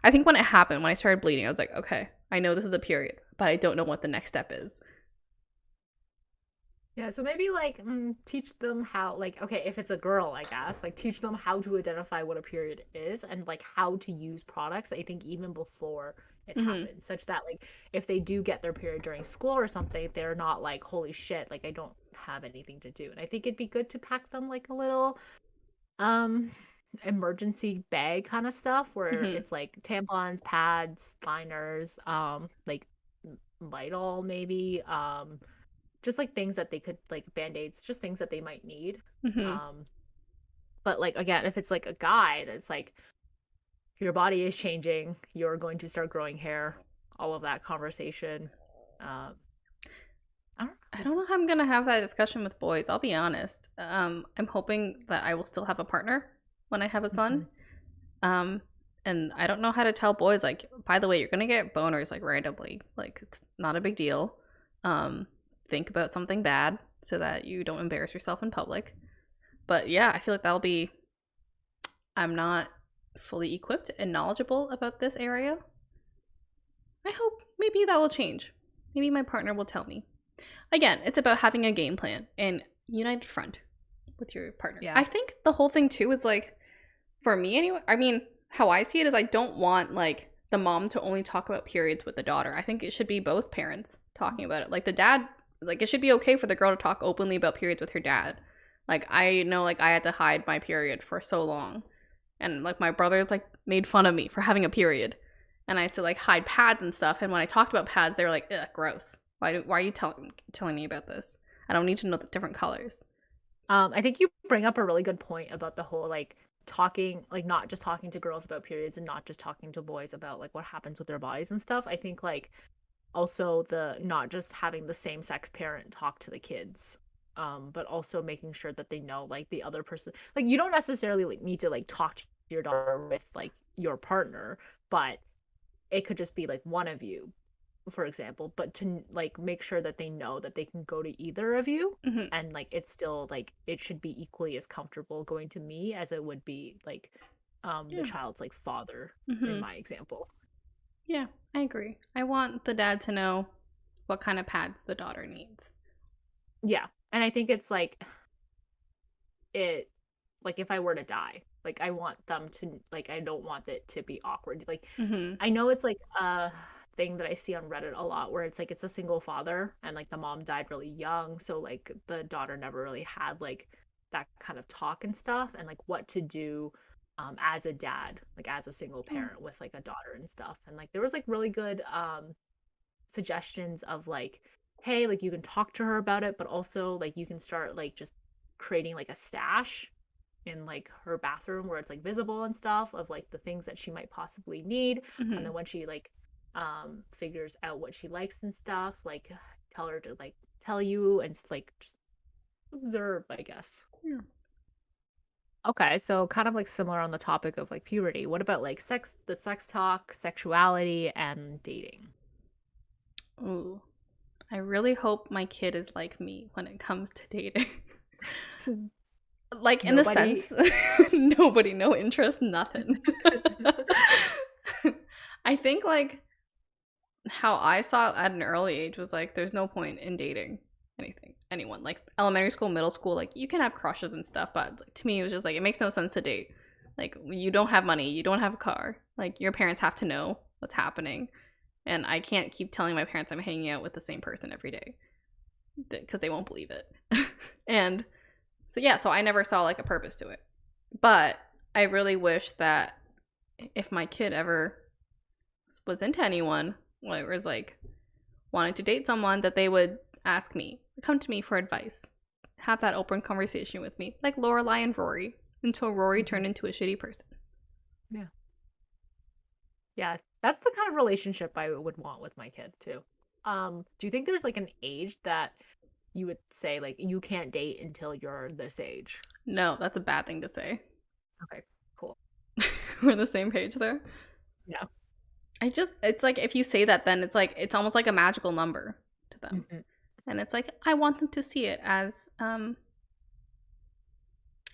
I think when it happened, when I started bleeding, I was like, okay, I know this is a period, but I don't know what the next step is. Yeah, so maybe like teach them how, like, okay, if it's a girl, I guess, like teach them how to identify what a period is and like how to use products, I think even before it happens, such that like if they do get their period during school or something, they're not like, holy shit, like I don't have anything to do. And I think it'd be good to pack them like a little emergency bag kind of stuff where it's like tampons, pads, liners, like Vital maybe, just like things that they could like band-aids, just things that they might need. But like again, if it's like a guy that's like your body is changing, you're going to start growing hair, all of that conversation. I don't know how I'm gonna have that discussion with boys, I'll be honest. I'm hoping that I will still have a partner when I have a son. And I don't know how to tell boys, like, by the way, you're gonna get boners like randomly, like it's not a big deal. Think about something bad so that you don't embarrass yourself in public. But yeah, I feel like I'm not fully equipped and knowledgeable about this area. I hope maybe that will change. Maybe my partner will tell me. Again, it's about having a game plan and united front with your partner. Yeah. I think the whole thing too is like, for me anyway, I mean, how I see it is I don't want like the mom to only talk about periods with the daughter. I think it should be both parents talking about it. Like the dad, like it should be okay for the girl to talk openly about periods with her dad. Like I know like I had to hide my period for so long. And like my brothers like made fun of me for having a period. And I had to like hide pads and stuff. And when I talked about pads, they were like, ugh, gross. Why are you telling me about this? I don't need to know the different colors. I think you bring up a really good point about the whole like talking, like not just talking to girls about periods and not just talking to boys about like what happens with their bodies and stuff. I think like also the not just having the same sex parent talk to the kids, but also making sure that they know like the other person. Like you don't necessarily like need to like talk to your daughter with like your partner, but it could just be like one of you, for example, but to like make sure that they know that they can go to either of you, Mm-hmm. and like it's still like it should be equally as comfortable going to me as it would be like the Yeah. child's like father in Mm-hmm. my example. Yeah, I agree. I want the dad to know what kind of pads the daughter needs. Yeah. And I think it's like it like if I were to die, like I want them to like I don't want it to be awkward. Like Mm-hmm. I know it's like a thing that I see on Reddit a lot where it's like it's a single father and like the mom died really young, so like the daughter never really had like that kind of talk and stuff and like what to do as a dad, like as a single Oh. parent with like a daughter and stuff. And like there was like really good suggestions of like hey, like you can talk to her about it, but also like you can start like just creating like a stash in like her bathroom where it's like visible and stuff of like the things that she might possibly need. And Mm-hmm. then when she like figures out what she likes and stuff, like tell her to like tell you and like just observe, I guess. Yeah. Okay, so kind of like similar on the topic of like puberty. What about like the sex talk, sexuality, and dating? Ooh. I really hope my kid is like me when it comes to dating. Like in the Nobody. sense, nobody, no interest, nothing. I think like how I saw it at an early age was like there's no point in dating anyone. Like elementary school, middle school, like you can have crushes and stuff, but like, to me it was just like it makes no sense to date. Like you don't have money, you don't have a car. Like your parents have to know what's happening. And I can't keep telling my parents I'm hanging out with the same person every day because they won't believe it. And so yeah, so I never saw like a purpose to it. But I really wish that if my kid ever was into anyone, well, it was like wanting to date someone, that they would ask me, come to me for advice, have that open conversation with me, like Lorelai and Rory, until Rory Mhm. turned into a shitty person. Yeah. Yeah, that's the kind of relationship I would want with my kid too. Do you think there's like an age that you would say like you can't date until you're this age? No, that's a bad thing to say. Okay, cool. We're on the same page there. Yeah. It's like if you say that, then it's like, it's almost like a magical number to them. Mhm. And it's like, I want them to see it as, I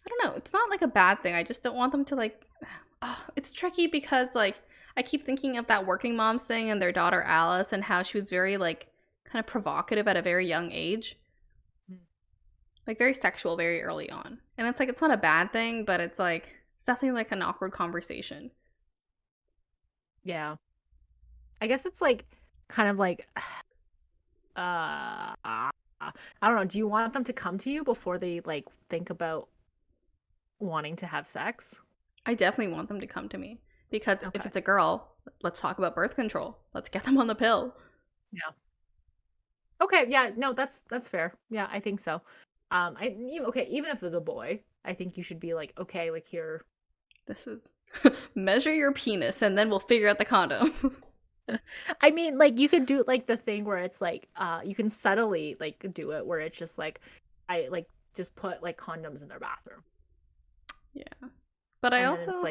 don't know, it's not like a bad thing. I just don't want them to like, oh, it's tricky because like, I keep thinking of that working moms thing and their daughter Alice and how she was very like kind of provocative at a very young age, Mm. like very sexual very early on. And it's like, it's not a bad thing, but it's like, it's definitely like an awkward conversation. Yeah. I guess it's like kind of like I don't know, do you want them to come to you before they like think about wanting to have sex? I definitely want them to come to me because if Okay. it's a girl, let's talk about birth control. Let's get them on the pill. Yeah. Okay, yeah, no, that's fair. Yeah, I think so. Okay, even if it was a boy, I think you should be like, okay, like here. This is measure your penis and then we'll figure out the condom. I mean, like you could do like the thing where it's like you can subtly like do it where it's just like I like just put like condoms in their bathroom. Yeah. But I And then it's also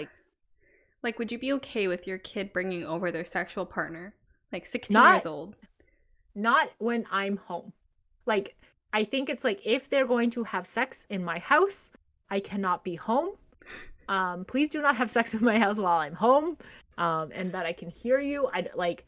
like, would you be okay with your kid bringing over their sexual partner, like 16 not years old? not when I'm home. Like I think it's like if they're going to have sex in my house, I cannot be home. Please do not have sex in my house while I'm home. And that I can hear you. I like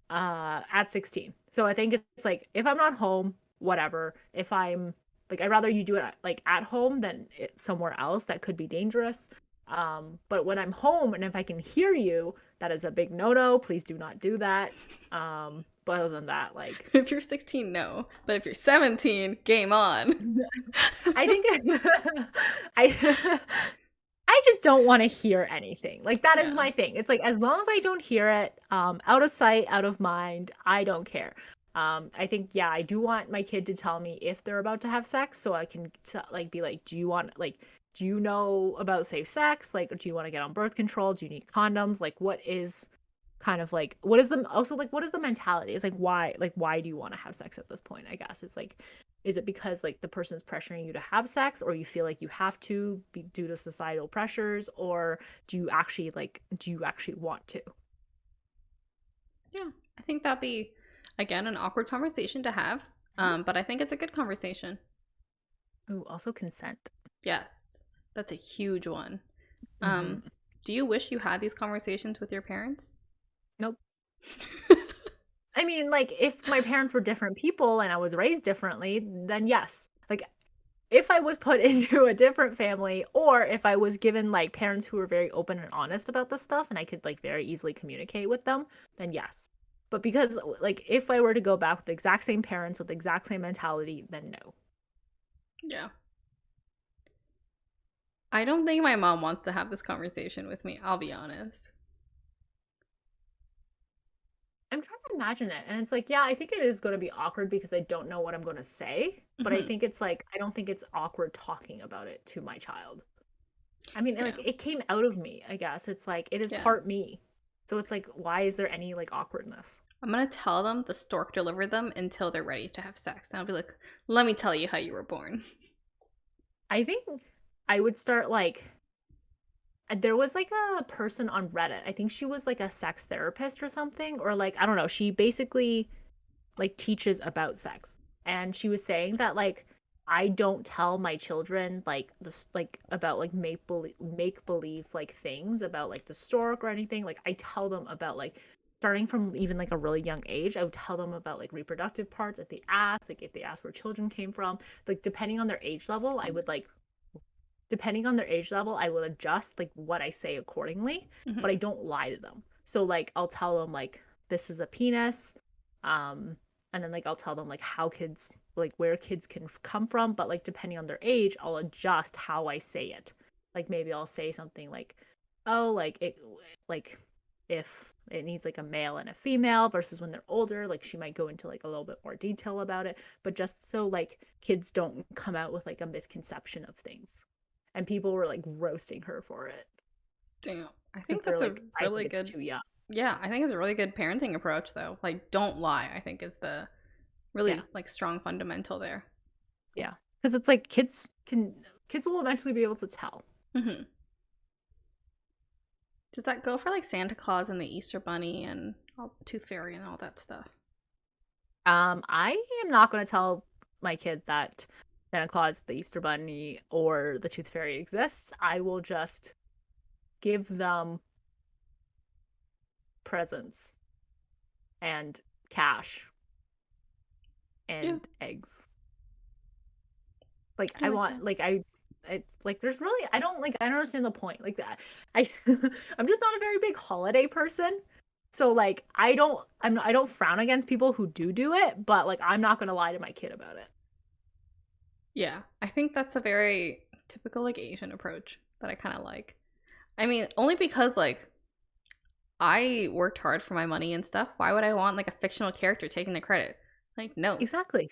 at 16. So I think it's like if I'm not home, whatever. If I'm like I'd rather you do it like at home than somewhere else that could be dangerous. But when I'm home and if I can hear you, that is a big no-no. Please do not do that. But other than that, like If you're 16, no. But if you're 17, game on. I think I I just don't want to hear anything. Like that is Yeah. my thing. It's like as long as I don't hear it, out of sight, out of mind, I don't care. I think yeah, I do want my kid to tell me if they're about to have sex, so I can like be like, do you know about safe sex? Like, do you want to get on birth control? Do you need condoms? Like, what is kind of like what is the also like what is the mentality? It's like why do you want to have sex at this point? I guess it's like is it because like the person's pressuring you to have sex or you feel like you have to be due to societal pressures or do you actually want to? Yeah. I think that'd be, again, an awkward conversation to have. But I think it's a good conversation. Ooh, also consent. Yes. That's a huge one. Mm-hmm. Do you wish you had these conversations with your parents? Nope. I mean, like if my parents were different people and I was raised differently, then yes. Like if I was put into a different family or if I was given like parents who were very open and honest about this stuff and I could like very easily communicate with them, then yes. But because like if I were to go back with the exact same parents with the exact same mentality, then no. Yeah. I don't think my mom wants to have this conversation with me, I'll be honest. I'm trying to imagine it. And it's like, yeah, I think it is going to be awkward because I don't know what I'm going to say. But I Mm-hmm. think it's like, I don't think it's awkward talking about it to my child. I mean, Yeah. like, it came out of me, I guess. It's like, it is Yeah. part me. So it's like, why is there any like awkwardness? I'm gonna tell them the stork delivered them until they're ready to have sex. And I'll be like, let me tell you how you were born. I think I would start like, there was like a person on Reddit. I think she was like a sex therapist or something, or like, I don't know. She basically like teaches about sex and she was saying that like I don't tell my children like this like about like make believe like things about like the stork or anything. Like I tell them about like starting from even like a really young age. I would tell them about like reproductive parts if they ask, like if they ask where children came from, like depending on their age level I would like depending on their age level I will adjust like what I say accordingly, Mm-hmm. but I don't lie to them. So like I'll tell them like this is a penis, um and then like I'll tell them like how kids like where kids can come from, but like depending on their age I'll adjust how I say it. Like maybe I'll say something like, oh like it like if it needs like a male and a female versus when they're older, like she might go into like a little bit more detail about it, but just so like kids don't come out with like a misconception of things. And people were like roasting her for it Damn. I because think they're that's a like, I really think it's good, too young. yeah, I think it's a really good parenting approach though. Like, don't lie, I think is the Yeah, really like strong fundamental there. yeah, because it's like kids will eventually be able to tell. Mm-hmm. Does that go for like Santa Claus and the Easter Bunny and Tooth Fairy and all that stuff? I am not going to tell my kid that Santa Claus, the Easter Bunny, or the Tooth Fairy exists. I will just give them presents and cash Yeah, and eggs. Like I I like that. want like I it's like there's really I don't understand the point. Like that I I'm just not a very big holiday person. So like I don't frown against people who do it, but like I'm not going to lie to my kid about it. Yeah, I think that's a very typical like Asian approach that I kind of like. I mean, only because like I worked hard for my money and stuff. Why would I want like a fictional character taking the credit? Like, no. Exactly.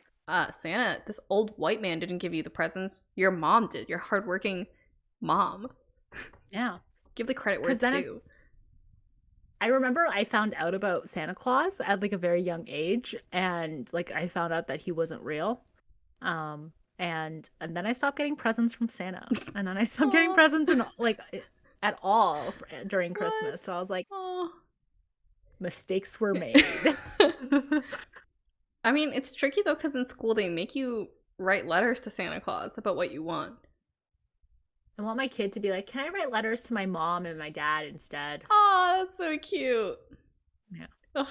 Santa, this old white man didn't give you the presents. Your mom did. Your hardworking mom. Yeah. Give the credit where Cuz it's then due. I remember I found out about Santa Claus at like a very young age and like I found out that he wasn't real. And then I stopped getting presents from Santa. And then I stopped getting Oh, presents in like at all during Christmas. what? So I was like, Oh. mistakes were made. I mean, it's tricky though because in school they make you write letters to Santa Claus about what you want. I want my kid to be like, can I write letters to my mom and my dad instead? Oh, that's so cute. Yeah. Ugh,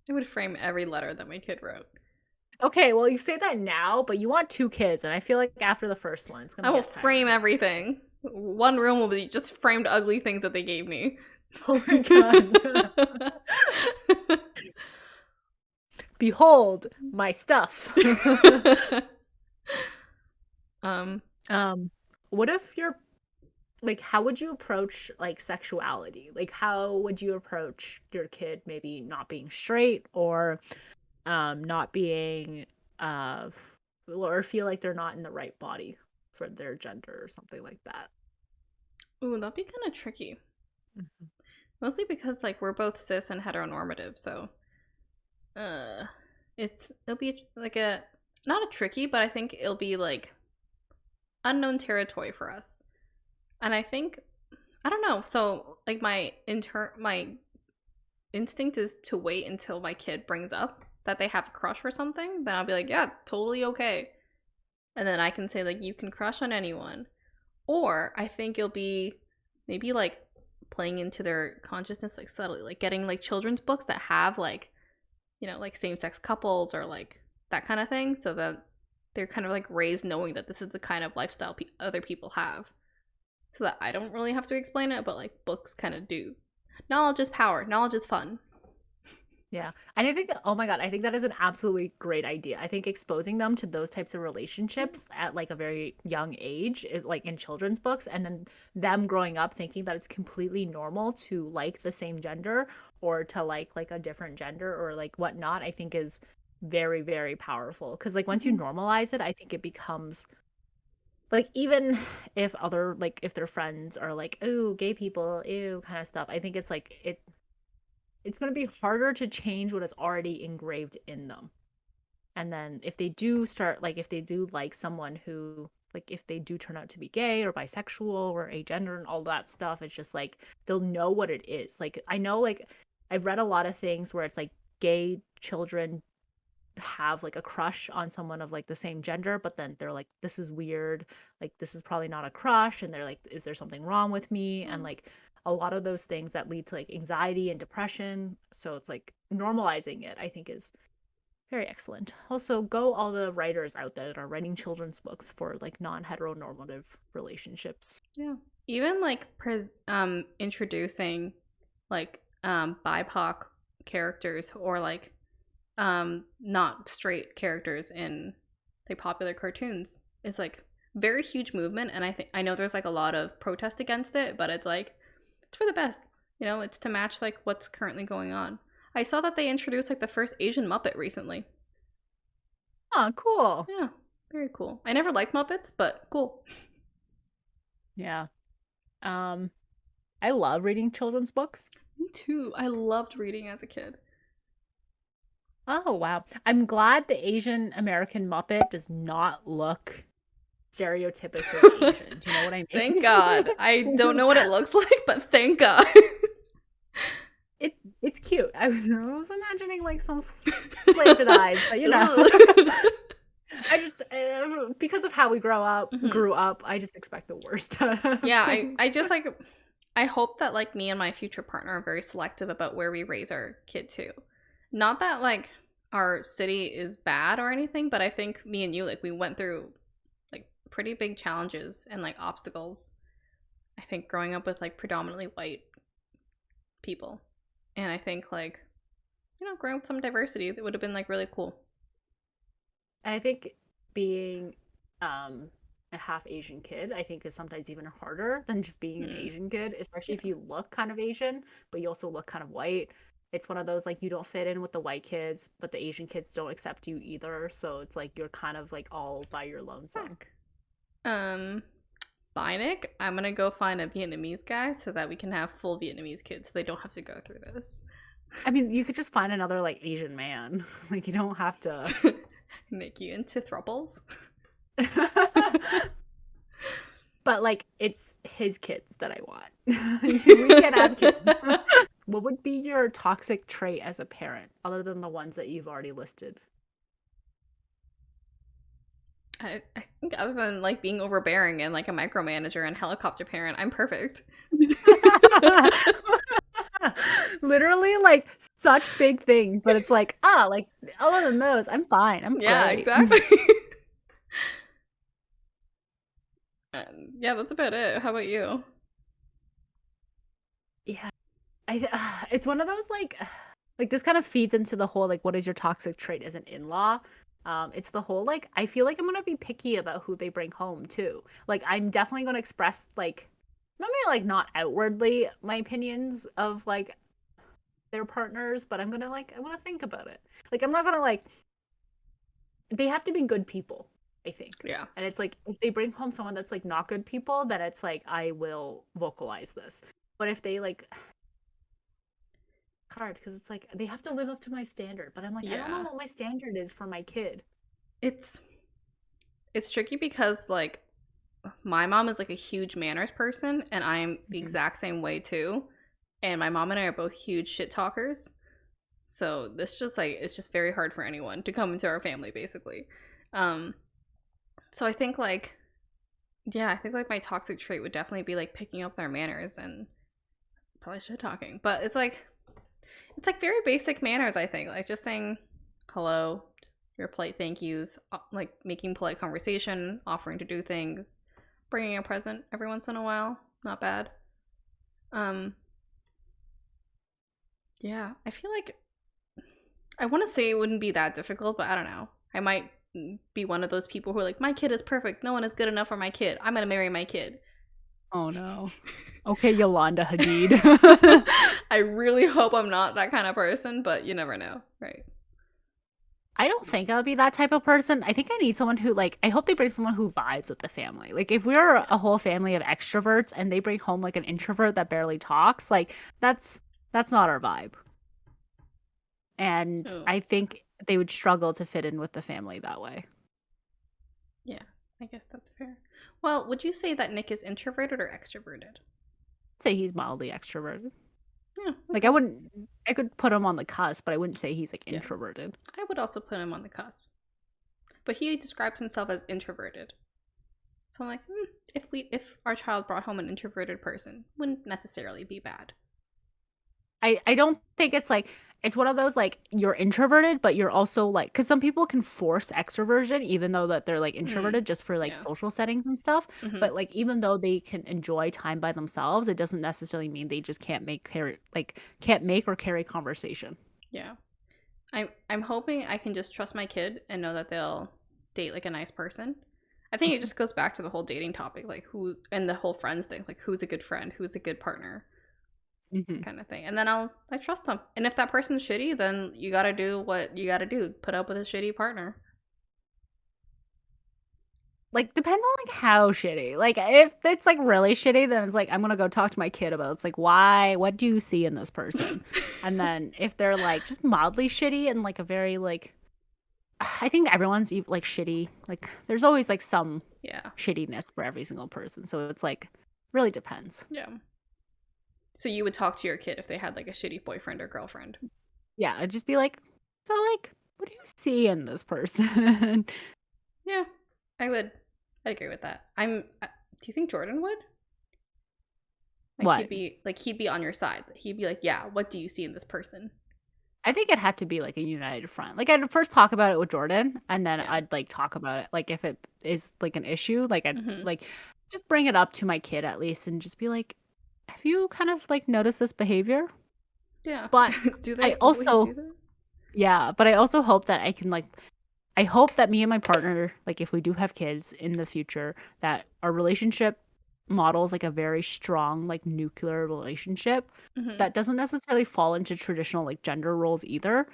I would frame every letter that my kid wrote. Okay, you say that now, but you want two kids, and I feel like after the first one, it's I gonna will get frame tiring. everything. One room will be just framed ugly things that they gave me. Oh my god. Behold my stuff. What if you're like, how would you approach like sexuality? Like, how would you approach your kid maybe not being straight or not being or feel like they're not in the right body for their gender or something like that? Ooh, that'd be kind of tricky. Mhm. Mostly because like we're both cis and heteronormative, so it'll be like a not a tricky, but I think it'll be like unknown territory for us. And I think I don't know. So like my instinct is to wait until my kid brings up that they have a crush or something. Then I'll be like, yeah, totally okay. And then I can say like you can crush on anyone. Or I think it'll be maybe like playing into their consciousness like subtly, like getting like children's books that have like, you know, like same-sex couples or like that kind of thing, so that they're kind of like raised knowing that this is the kind of lifestyle other people have, so that I don't really have to explain it, but like books kind of do. Knowledge is power. Knowledge is fun. Yeah. And I think, oh my God, I think that is an absolutely great idea. I think exposing them to those types of relationships at like a very young age is like in children's books, and then them growing up thinking that it's completely normal to like the same gender or to like a different gender or like whatnot, I think is very, very powerful. Because like once you normalize it, I think it becomes like even if other like if their friends are like, oh, gay people, ew, kind of stuff, I think it's like it's going to be harder to change what is already engraved in them. And then if they do start, like, if they do like someone who, like, if they do turn out to be gay or bisexual or agender and all that stuff, it's just like they'll know what it is. Like, I know, like, I've read a lot of things where it's like gay children have like a crush on someone of like the same gender, but then they're like, this is weird, like this is probably not a crush, and they're like, is there something wrong with me? And like a lot of those things that lead to like anxiety and depression, so it's like normalizing it, I think, is very excellent. Also, go all the writers out there that are writing children's books for like non-heteronormative relationships. Yeah. Even like introducing like BIPOC characters or like not straight characters in like popular cartoons is like very huge movement, and I know there's like a lot of protest against it, but it's like it's for the best, you know, it's to match like what's currently going on. I saw that they introduced like the first Asian Muppet recently. Oh, cool. Yeah, very cool. I never liked Muppets, but cool. Yeah. I love reading children's books. Me too. I loved reading as a kid. Oh, wow. I'm glad the Asian American Muppet does not look stereotypically Asian. Do you know what I mean? Thank God. I don't know what it looks like, but thank God. It's cute. I was imagining like some slanted eyes, but you know. I just because of how we grew up, I just expect the worst. Yeah, I just like I hope that like me and my future partner are very selective about where we raise our kid too. Not that like our city is bad or anything, but I think me and you, like, we went through like pretty big challenges and like obstacles. I think growing up with like predominantly white people. And I think like, you know, growing with some diversity, that would have been like really cool. And I think being a half Asian kid, I think, is sometimes even harder than just being an Asian kid, especially if you look kind of Asian, but you also look kind of white. It's one of those like you don't fit in with the white kids, but the Asian kids don't accept you either. So it's like you're kind of like all by your lonesome. Bye, Nick. I'm gonna go find a Vietnamese guy so that we can have full Vietnamese kids so they don't have to go through this. I mean, you could just find another like Asian man. Like you don't have to make you into thruples. But like it's his kids that I want. We can have kids. What would be your toxic trait as a parent, other than the ones that you've already listed? I think other than like being overbearing and like a micromanager and helicopter parent, I'm perfect. Literally like such big things, but it's like, like other than those, I'm fine. I'm yeah, great. Exactly. Yeah, that's about it. How about you? Yeah. It's one of those like this kind of feeds into the whole like what is your toxic trait as an in-law? It's the whole like I feel like I'm gonna be picky about who they bring home too. Like I'm definitely gonna express like maybe like not outwardly my opinions of like their partners, but I wanna think about it. Like I'm not gonna like they have to be good people, I think. Yeah. And it's like if they bring home someone that's like not good people, then it's like I will vocalize this. But if they like hard because it's like they have to live up to my standard, but I'm like I don't know Yeah. what my standard is for my kid. It's it's tricky because like my mom is like a huge manners person and I'm the Mhm. exact same way too. And my mom and I are both huge shit talkers. So this just like it's just very hard for anyone to come into our family basically. Um so I think like yeah, I think like my toxic trait would definitely be like picking up their manners and probably shit talking. But it's like very basic manners, I think. Like just saying hello, your polite thank yous, like making polite conversation, offering to do things, bringing a present every once in a while. Not bad. Um yeah, I feel like I want to say it wouldn't be that difficult, but I don't know. I might be one of those people who are like, my kid is perfect. No one is good enough for my kid. I'm gonna marry my kid. Oh no. Okay, Yolanda Hadid. I really hope I'm not that kind of person, but you never know, right? I don't think I'll be that type of person. I think I need someone who like I hope they bring someone who vibes with the family. Like if we're Yeah. a whole family of extroverts and they bring home like an introvert that barely talks, like that's not our vibe. And Oh, I think they would struggle to fit in with the family that way. yeah. I guess that's fair. Well, would you say that Nick is introverted or extroverted? Say he's mildly extroverted. Yeah. Like Okay. I could put him on the cusp, but I wouldn't say he's like Yeah. introverted. I would also put him on the cusp, but he describes himself as introverted. So I'm like, if our child brought home an introverted person, wouldn't necessarily be bad. I don't think it's like it's one of those like you're introverted, but you're also like because some people can force extroversion even though that they're like Mm. introverted just for like Yeah. social settings and stuff. Mm-hmm. But like even though they can enjoy time by themselves, it doesn't necessarily mean they just can't make or carry conversation. Yeah. I'm hoping I can just trust my kid and know that they'll date like a nice person. I think it just goes back to the whole dating topic, like who and the whole friends thing, like who's a good friend, who's a good partner, Hmm. kind of thing. And then I trust them. And if that person's shitty, then you gotta do what you gotta do. Put up with a shitty partner. Like depends on like how shitty. Like if it's like really shitty, then it's like I'm gonna go talk to my kid about it. It's like why? What do you see in this person? And then if they're like just mildly shitty and like a very like I think everyone's like shitty. Like there's always like some Yeah. shittiness for every single person. So it's like really depends. Yeah. So you would talk to your kid if they had like a shitty boyfriend or girlfriend. Yeah, I'd just be like, so like, what do you see in this person? Yeah, I would. I'd agree with that. Do you think Jordan would? Like What? he'd be on your side. He'd be like, yeah, what do you see in this person? I think it had to be like a united front. Like I'd first talk about it with Jordan, and then Yeah. I'd like talk about it. Like if it is like an issue, like I'd Mm-hmm. like just bring it up to my kid at least, and just be like, have you kind of like noticed this behavior? Yeah. But Do I they always also do this? yeah, but I also hope that I can like I hope that me and my partner, like if we do have kids in the future, that our relationship models like a very strong, like nuclear relationship Mm-hmm. that doesn't necessarily fall into traditional like gender roles either.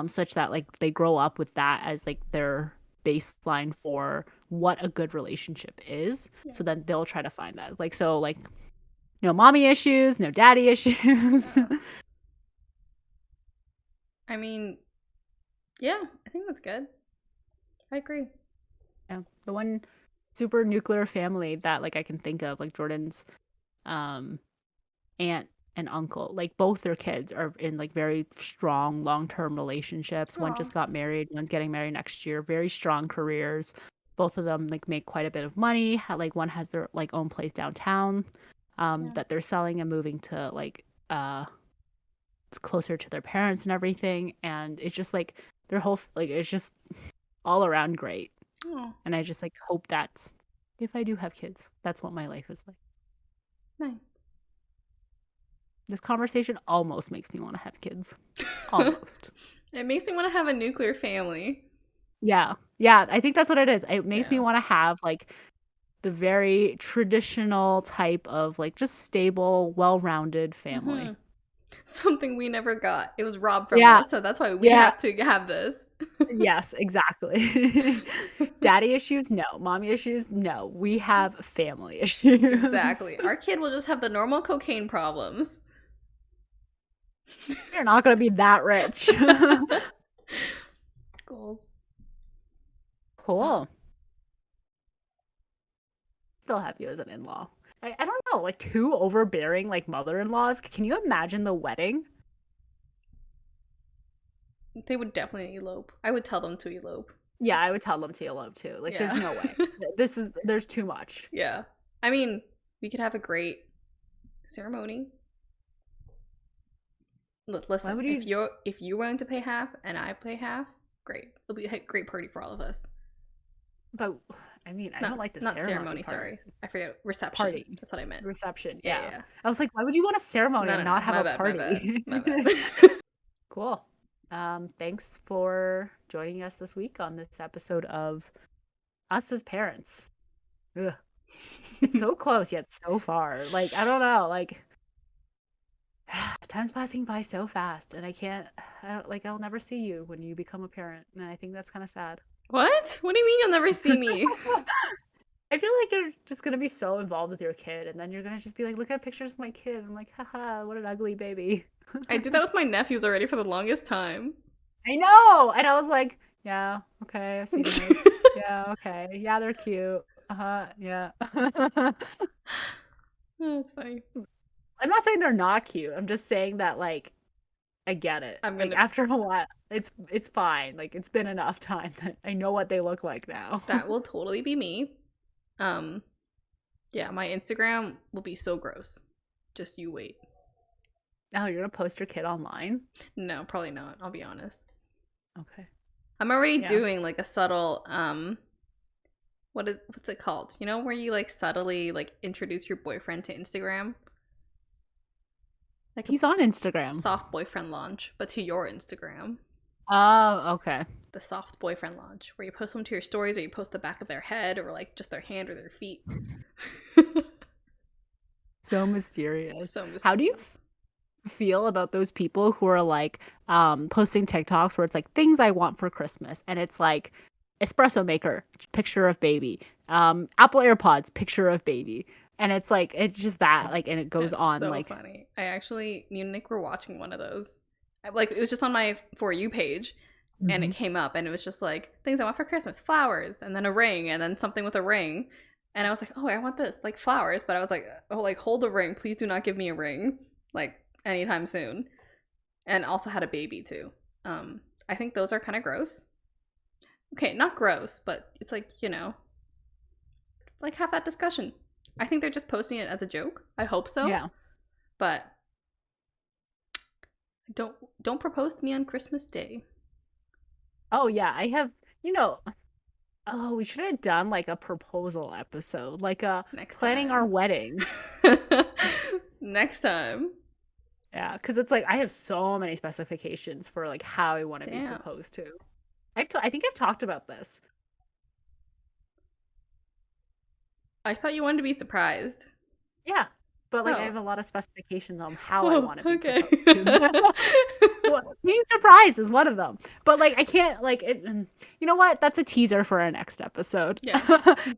Such that like they grow up with that as like their baseline for what a good relationship is. Yeah. So then they'll try to find that. Like so like no mommy issues, no daddy issues. Yeah. I mean, yeah, I think that's good. I agree. Yeah. The one super nuclear family that like I can think of, like Jordan's um aunt and uncle, like both their kids are in like very strong long-term relationships. One Oh, just got married, one's getting married next year, very strong careers. Both of them like make quite a bit of money. Like one has their like own place downtown yeah. that they're selling and moving to like closer to their parents and everything, and it's just like their whole like it's just all around great. Oh, And I just like hope that's if I do have kids, that's what my life is like. Nice. This conversation almost makes me want to have kids. Almost. It makes me want to have a nuclear family. Yeah. Yeah, I think that's what it is. It makes me want to have like the very traditional type of like just stable, well-rounded family. Mm-hmm. Something we never got. It was robbed from us, so that's why we have to have this. Yes, exactly. Daddy issues? No. Mommy issues? No. We have family issues. Exactly. Our kid will just have the normal cocaine problems. You're not going to be that rich. Goals. Cool. Still have you as an in-law. I don't know, like 2 overbearing like mother-in-laws. Can you imagine the wedding? They would definitely elope. I would tell them to elope. Yeah, I would tell them to elope too. Like, there's no way. There's too much. Yeah. I mean, we could have a great ceremony. Listen, if you're willing to pay half and I pay half, great. It'll be a great party for all of us. But I mean, I don't like the ceremony. Sorry, I forget reception. Party. That's what I meant. Reception. Yeah. I was like, why would you want a ceremony and not have a party? My bad. Cool. Thanks for joining us this week on this episode of Us as Parents. Ugh. It's so close yet so far. Like, I don't know. Like, time's passing by so fast, and I'll never see you when you become a parent, and I think that's kind of sad. What? What do you mean you'll never see me? I feel like you're just gonna be so involved with your kid, and then you're gonna just be like, look at pictures of my kid. I'm like, haha, what an ugly baby. I did that with my nephews already for the longest time. I know! And I was like, yeah, okay, I've seen this. Yeah, okay. Yeah, they're cute. Yeah. Oh, that's funny. I'm not saying they're not cute. I'm just saying that, like, I get it. Like, after a while, it's fine. Like, it's been enough time that I know what they look like now. That will totally be me. Yeah, my Instagram will be so gross. Just you wait. Oh, you're gonna post your kid online? No, probably not. I'll be honest. Okay. I'm already doing like a subtle what's it called? You know, where you like subtly like introduce your boyfriend to Instagram? Like he's on Instagram. Soft boyfriend launch, but to your Instagram. Oh, okay. The soft boyfriend launch, where you post them to your stories, or you post the back of their head, or like just their hand or their feet. So mysterious. So mysterious. How do you feel about those people who are like posting TikToks where it's like things I want for Christmas, and it's like espresso maker, picture of baby, Apple AirPods, picture of baby, and it's like it's just that like, and it goes on. So like funny. I actually, me and Nick were watching one of those. Like, it was just on my For You page, and it came up, and it was just like things I want for Christmas: flowers, and then a ring, and then something with a ring. And I was like, oh, I want this, like flowers. But I was like, oh, like hold the ring, please do not give me a ring, like anytime soon. And also had a baby too. I think those are kind of gross. Okay, not gross, but it's like, you know, like have that discussion. I think they're just posting it as a joke. I hope so. Yeah. But don't propose to me on Christmas Day. Oh yeah, I have, you know, oh, we should have done like a proposal episode, like a planning our wedding. Next time. Yeah, because it's like I have so many specifications for like how I want to be proposed to. I think I've talked about this. I thought you wanted to be surprised. Yeah, but like I have a lot of specifications on how I want to be proposed to. Well, being surprised is one of them, but like I can't like it. You know what? That's a teaser for our next episode. Yeah.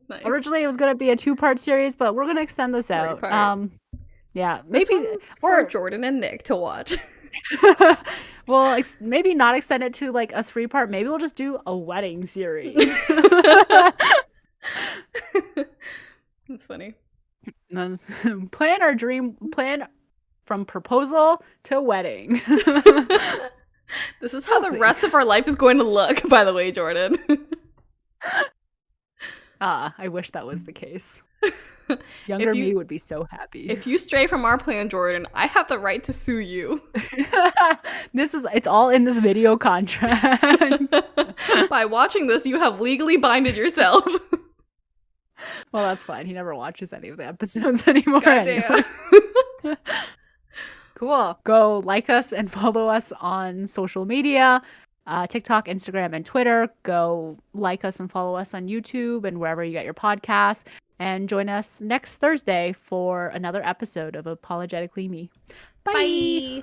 Nice. Originally, it was gonna be a 2-part series, but we're gonna extend this out. Yeah, maybe for Jordan and Nick to watch. Well, maybe not extend it to like a 3-part. Maybe we'll just do a wedding series. That's funny. Plan our dream plan from proposal to wedding. This is how the rest of our life is going to look, by the way, Jordan. I wish that was the case. Younger me would be so happy. If you stray from our plan, Jordan, I have the right to sue you. It's all in this video contract. By watching this, you have legally binded yourself. Well, that's fine. He never watches any of the episodes anymore. Goddamn. Anyway. Cool. Go like us and follow us on social media. TikTok, Instagram, and Twitter. Go like us and follow us on YouTube and wherever you get your podcasts. And join us next Thursday for another episode of Apologetically Me. Bye. Bye.